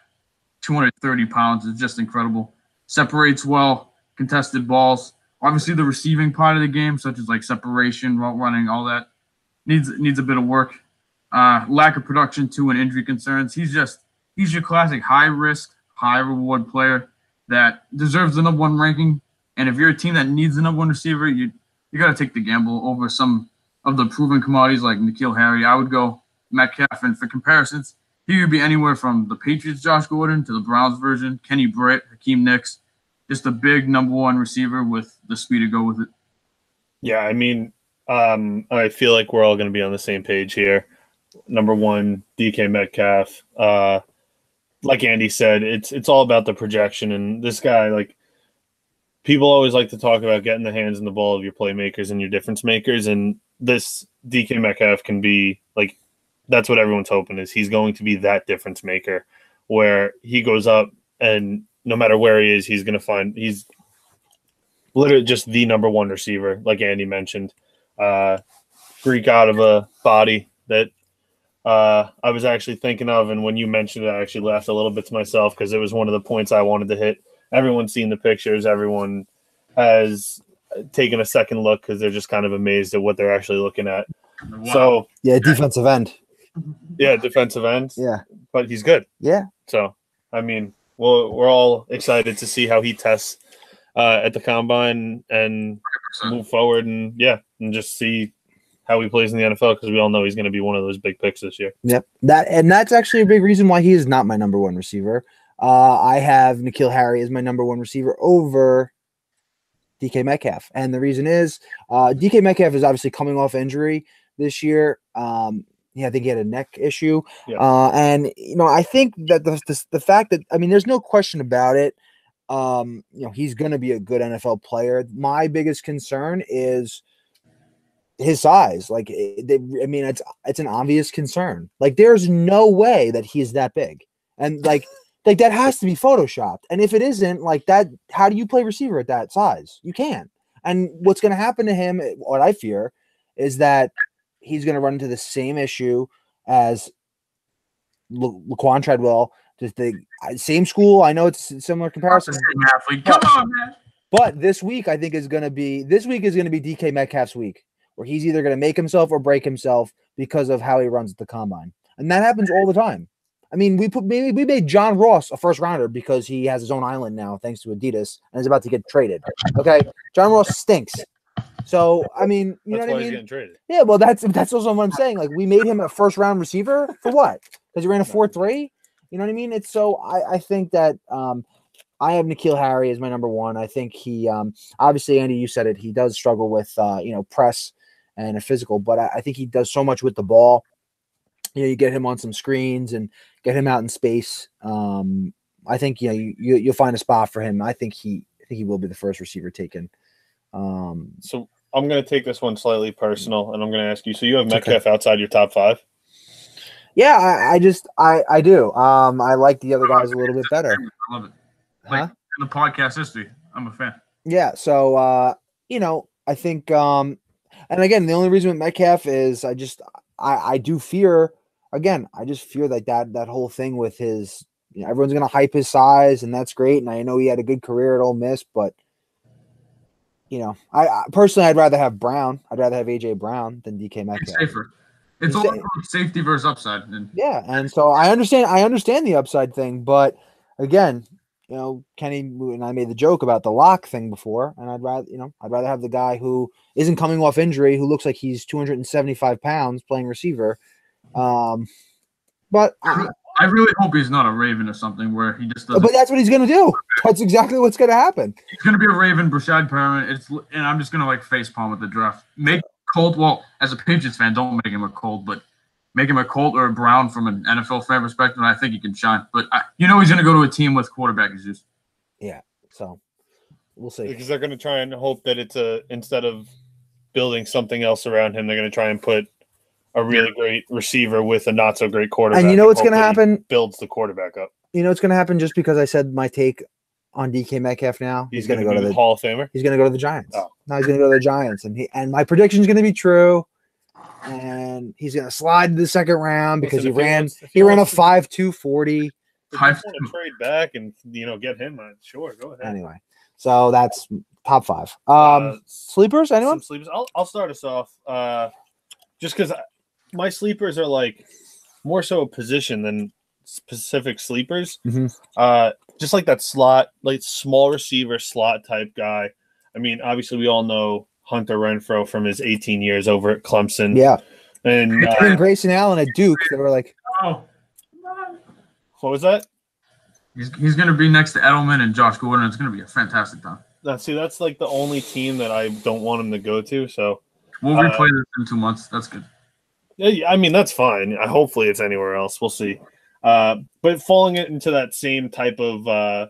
230 pounds. It's just incredible. Separates well. Contested balls, obviously the receiving part of the game, such as like separation, route running, all that needs a bit of work. Lack of production too, and injury concerns. He's your classic high risk, high reward player that deserves the number 1 ranking. And if you're a team that needs the number 1 receiver, you got to take the gamble over some of the proven commodities like N'Keal Harry. I would go Metcalf, and for comparisons, he could be anywhere from the Patriots' Josh Gordon to the Browns version, Kenny Britt, Hakeem Nicks. Just a big number 1 receiver with the speed to go with it. Yeah, I mean, I feel like we're all going to be on the same page here. Number 1, DK Metcalf. Like Andy said, it's all about the projection. And this guy, like, people always like to talk about getting the hands in the ball of your playmakers and your difference makers. And this DK Metcalf can be, like, that's what everyone's hoping is. He's going to be that difference maker where he goes up and no matter where he is, he's going to find – he's literally just the number 1 receiver, like Andy mentioned. Greek out of a body that I was actually thinking of, and when you mentioned it, I actually laughed a little bit to myself because it was one of the points I wanted to hit. Everyone's seen the pictures. Everyone has taken a second look because they're just kind of amazed at what they're actually looking at. Wow. So yeah, defensive end. Yeah, defensive end. Yeah. But he's good. Yeah. So, I mean, we're all excited to see how he tests at the combine and 100%. Move forward and just see how he plays in the NFL because we all know he's going to be one of those big picks this year. Yep. That's actually a big reason why he is not my number 1 receiver. I have N'Keal Harry as my number 1 receiver over DK Metcalf. And the reason is DK Metcalf is obviously coming off injury this year. I think he had a neck issue. Yeah. And, I think that the fact that, there's no question about it. He's going to be a good NFL player. My biggest concern is his size. Like, it's an obvious concern. Like, there's no way that he's that big. And like that has to be photoshopped. And if it isn't like that, how do you play receiver at that size? You can't. And what's going to happen to him, what I fear, is that he's going to run into the same issue as Laquan Treadwell. Just the same school. I know it's a similar comparison. Come on, man. But this week is going to be DK Metcalf's week, where he's either going to make himself or break himself because of how he runs at the combine, and that happens all the time. We made John Ross a first rounder because he has his own island now, thanks to Adidas, and is about to get traded. Okay, John Ross stinks. So that's know what I mean? He's getting traded. Yeah, well, that's also what I'm saying. Like, we made him a first round receiver for what? Because he ran a 4.3. You know what I mean? It's so I think that I have N'Keal Harry as my number 1. I think he obviously, Andy, you said it. He does struggle with press and a physical, but I think he does so much with the ball. You get him on some screens and get him out in space. I think you'll find a spot for him. I think he will be the first receiver taken. So I'm going to take this one slightly personal, and I'm going to ask you. So you have Metcalf outside your top 5? Yeah, I do. I like the other guys a little bit better. I love it. Like in the podcast history, I'm a fan. Yeah, so I think and again, the only reason with Metcalf is I do fear that whole thing with his everyone's gonna hype his size, and that's great, and I know he had a good career at Ole Miss, but I personally I'd rather have Brown. I'd rather have AJ Brown than DK Metcalf. It's safer. It's all about safety versus upside. Yeah, and so I understand the upside thing, but again, Kenny and I made the joke about the lock thing before, and I'd rather have the guy who isn't coming off injury, who looks like he's 275 pounds playing receiver. But I really hope he's not a Raven or something where he just doesn't. But that's what he's going to do. That's exactly what's going to happen. He's going to be a Raven, Brashad Perriman. And I'm just going to facepalm at the draft. Make Colt. Well, as a Patriots fan, don't make him a Colt, but make him a Colt or a Brown from an NFL fan perspective, and I think he can shine. But he's going to go to a team with quarterback issues. Yeah, so we'll see. Because they're going to try and hope that it's instead of building something else around him, they're going to try and put a really great receiver with a not so great quarterback. And you know what's going to happen? Builds the quarterback up. You know what's going to happen just because I said my take on DK Metcalf now? He's going to go to the Hall of Famer? He's going to go to the Giants. Oh. No, he's going to go to the Giants. And my prediction is going to be true. And he's going to slide to the second round because he ran a 5.2 40. If you want to trade back and get him, sure, go ahead. Anyway, so that's top 5. Sleepers, anyone? Some sleepers. I'll start us off. Just because my sleepers are more so a position than specific sleepers. Mm-hmm. Just like that slot, small receiver slot type guy. I mean, obviously we all know Hunter Renfrow from his 18 years over at Clemson. Yeah. And Grayson Allen at Duke, they were like, oh, what was that? He's going to be next to Edelman and Josh Gordon. It's going to be a fantastic time. That's the only team that I don't want him to go to. So we'll replay this in 2 months. That's good. Yeah, I mean, that's fine. Hopefully it's anywhere else. We'll see. But falling into that same type of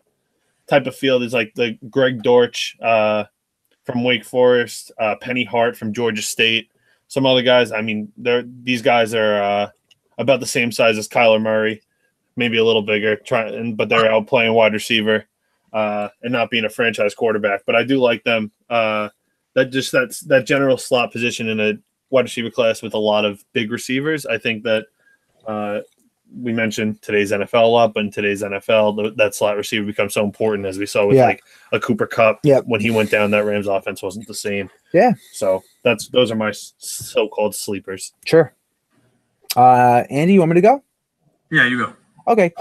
field is the Greg Dortch from Wake Forest, Penny Hart from Georgia State, some other guys. I mean, these guys are about the same size as Kyler Murray, maybe a little bigger, but they're out playing wide receiver and not being a franchise quarterback. But I do like them. That general slot position in a wide receiver class with a lot of big receivers. I think that we mentioned today's NFL a lot, but in today's NFL, that slot receiver becomes so important, as we saw with a Cooper Kupp. Yep. When he went down, that Rams offense wasn't the same. Yeah. So those are my so-called sleepers. Sure. Andy, you want me to go? Yeah, you go. Okay.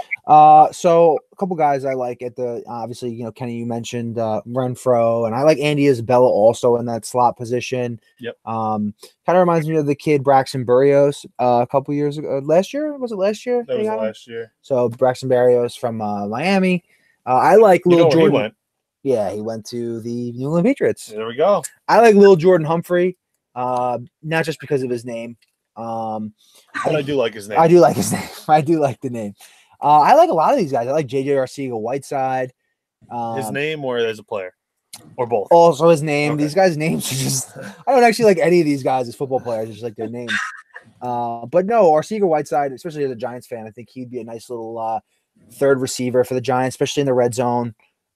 So a couple guys I like at the obviously, Kenny, you mentioned Renfrow, and I like Andy Isabella also in that slot position. Yep. Kind of reminds me of the kid Braxton Berrios a couple years ago. Last year? Was it last year? That was last year. So Braxton Berrios from Miami. I like Lil Jordan. He went? Yeah, he went to the New England Patriots. There we go. I like Lil Jordan Humphrey, not just because of his name. But I do like his name. I do like his name. I do like the name. I like a lot of these guys. I like J.J. Arcega-Whiteside. His name or as a player? Or both? Also his name. Okay. These guys' names are just – I don't actually like any of these guys as football players. I just like their names. But no, Arcega-Whiteside, especially as a Giants fan, I think he'd be a nice little third receiver for the Giants, especially in the red zone.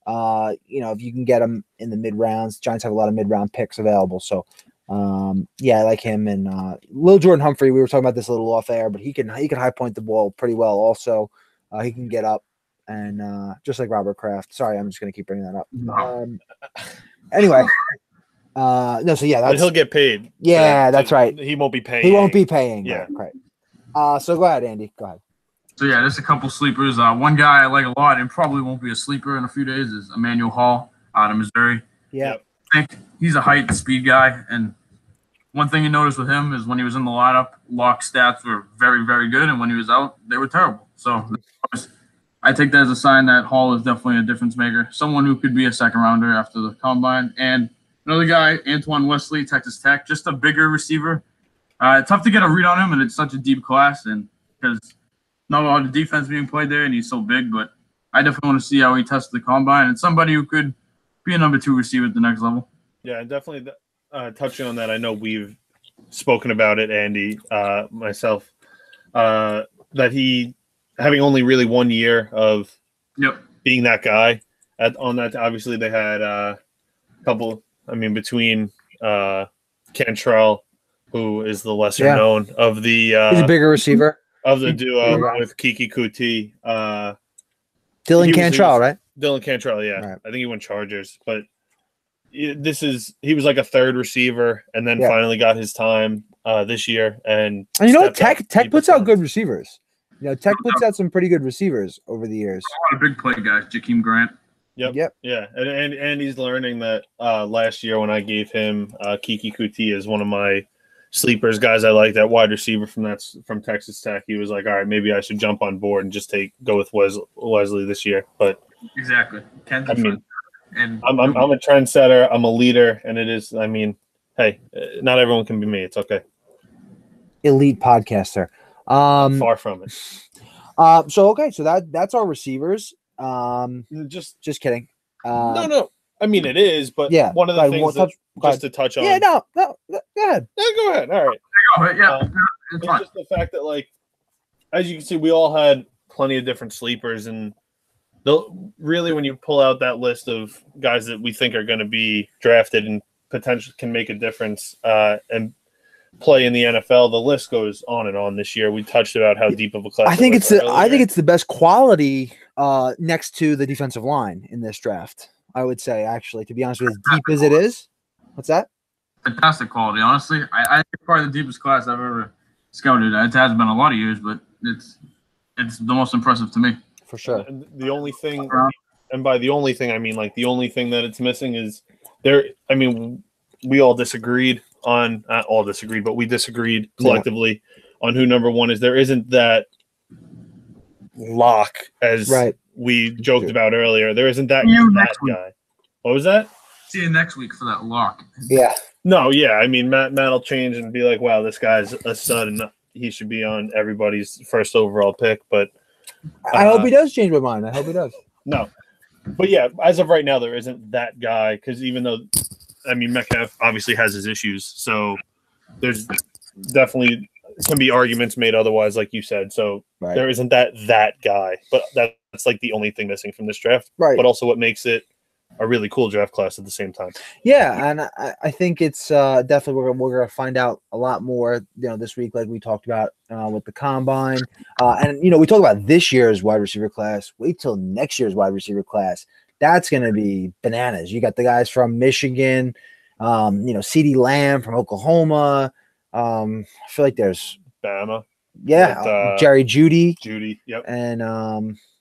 If you can get him in the mid-rounds. Giants have a lot of mid-round picks available. So, I like him. And Lil Jordan Humphrey, we were talking about this a little off air, but he can high point the ball pretty well also. He can get up, and just like Robert Kraft. Sorry, I'm just going to keep bringing that up. Anyway, but he'll get paid. Yeah, that's right. He won't be paying. He won't be paying. Yeah, right. So go ahead, Andy. Go ahead. So yeah, there's a couple sleepers. One guy I like a lot and probably won't be a sleeper in a few days is Emmanuel Hall out of Missouri. Yeah, I think he's a height and speed guy, and one thing you notice with him is when he was in the lineup, lock stats were very, very good, and when he was out, they were terrible. So I take that as a sign that Hall is definitely a difference maker, someone who could be a second rounder after the combine. And another guy, Antoine Wesley, Texas Tech, just a bigger receiver. Tough to get a read on him, and it's such a deep class, and because not a lot of defense being played there, and he's so big. But I definitely want to see how he tests the combine, and somebody who could be a number 2 receiver at the next level. Yeah, definitely. Touching on that, I know we've spoken about it, Andy, myself, that he having only really 1 year of being that guy. On that, obviously they had a couple. I mean, between Cantrell, who is the lesser known of the he's a bigger receiver of the duo with Kiki Kuti. Dylan Cantrell, right? Dylan Cantrell, yeah. Right. I think he went Chargers, but he was like a third receiver, and then finally got his time this year. And you know what? Tech puts out good receivers. You know, Tech puts out some pretty good receivers over the years. A lot of big play guys, Jakeem Grant. Yep. Yeah, and he's learning that last year when I gave him Kiki Kuti as one of my sleepers, guys I like, that wide receiver from Texas Tech. He was like, all right, maybe I should jump on board and just go with Wesley this year. But exactly, I mean, and I'm a trendsetter. I'm a leader, and it is. I mean, hey, not everyone can be me. It's okay. Elite podcaster. Far from it. So that's our receivers. Just kidding. No. I mean, it is, but one of the things just to touch on. Yeah, no, go ahead. Yeah, go ahead. All right. It's just the fact that, like, as you can see, we all had plenty of different sleepers, and really, when you pull out that list of guys that we think are going to be drafted and potentially can make a difference and play in the NFL, the list goes on and on. This year, we touched about how deep of a class. I think it's the best quality next to the defensive line in this draft. I would say, actually, to be honest with you, as deep as it is. What's that? Fantastic quality, honestly. I think it's probably the deepest class I've ever scouted. It has been a lot of years, but it's the most impressive to me. For sure. And the only thing, and by the only thing, I mean, like, the only thing that it's missing is there. I mean, we all disagreed on, not all disagreed, but we disagreed collectively on who number one is. There isn't that lock as we joked about earlier. There isn't that guy. What was that? See you next week for that lock. Yeah. No, yeah. I mean, Matt will change and be like, wow, this guy's a stud and he should be on everybody's first overall pick. But I hope he does change my mind. I hope he does. No. But yeah, as of right now, there isn't that guy, because even though, I mean, Metcalf obviously has his issues. So there's definitely can be arguments made otherwise, like you said. So there isn't that guy. But that's like the only thing missing from this draft. Right. But also what makes it a really cool draft class at the same time. Yeah, and I think it's definitely we're going to find out a lot more, this week, like we talked about with the combine. And, we talk about this year's wide receiver class. Wait till next year's wide receiver class. That's going to be bananas. You got the guys from Michigan, CeeDee Lamb from Oklahoma. I feel like there's Bama. Yeah, Jerry Jeudy. Yep. And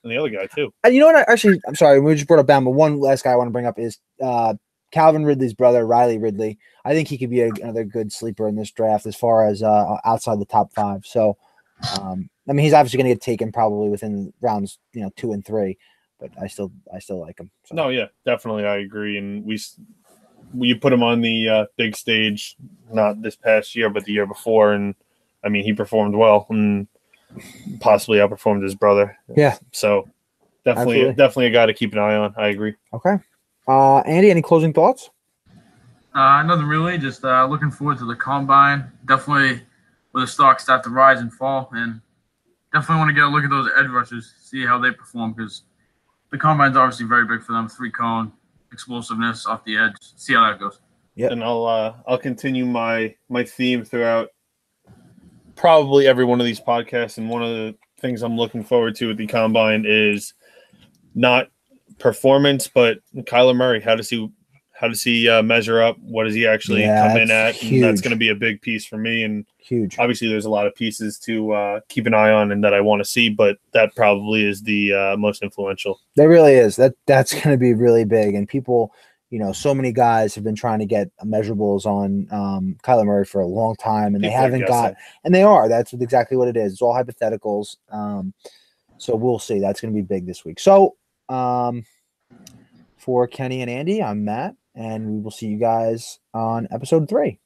the other guy too. And you know what? I'm sorry. We just brought up Bama. One last guy I want to bring up is Calvin Ridley's brother, Riley Ridley. I think he could be another good sleeper in this draft as far as outside the top 5. So, I mean, he's obviously going to get taken probably within rounds, 2 and 3. But I still like him. So. No, yeah, definitely, I agree. And we put him on the big stage, not this past year, but the year before, and I mean, he performed well and possibly outperformed his brother. Yeah. So definitely a guy to keep an eye on. I agree. Okay. Andy, any closing thoughts? Nothing really. Just looking forward to the combine. Definitely where the stocks start to rise and fall, and definitely want to get a look at those edge rushers, see how they perform, because the combine's obviously very big for them. 3-cone, explosiveness off the edge. See how that goes. Yeah. And I'll continue my theme throughout probably every one of these podcasts. And one of the things I'm looking forward to with the combine is not performance, but Kyler Murray. How does he measure up? What does he actually come in at? And that's going to be a big piece for me. And huge. Obviously, there's a lot of pieces to keep an eye on and that I want to see, but that probably is the most influential. That really is. That's going to be really big. And people, so many guys have been trying to get measurables on Kyler Murray for a long time, and they haven't got. And they are. That's exactly what it is. It's all hypotheticals. So we'll see. That's going to be big this week. So for Kenny and Andy, I'm Matt, and we will see you guys on episode 3.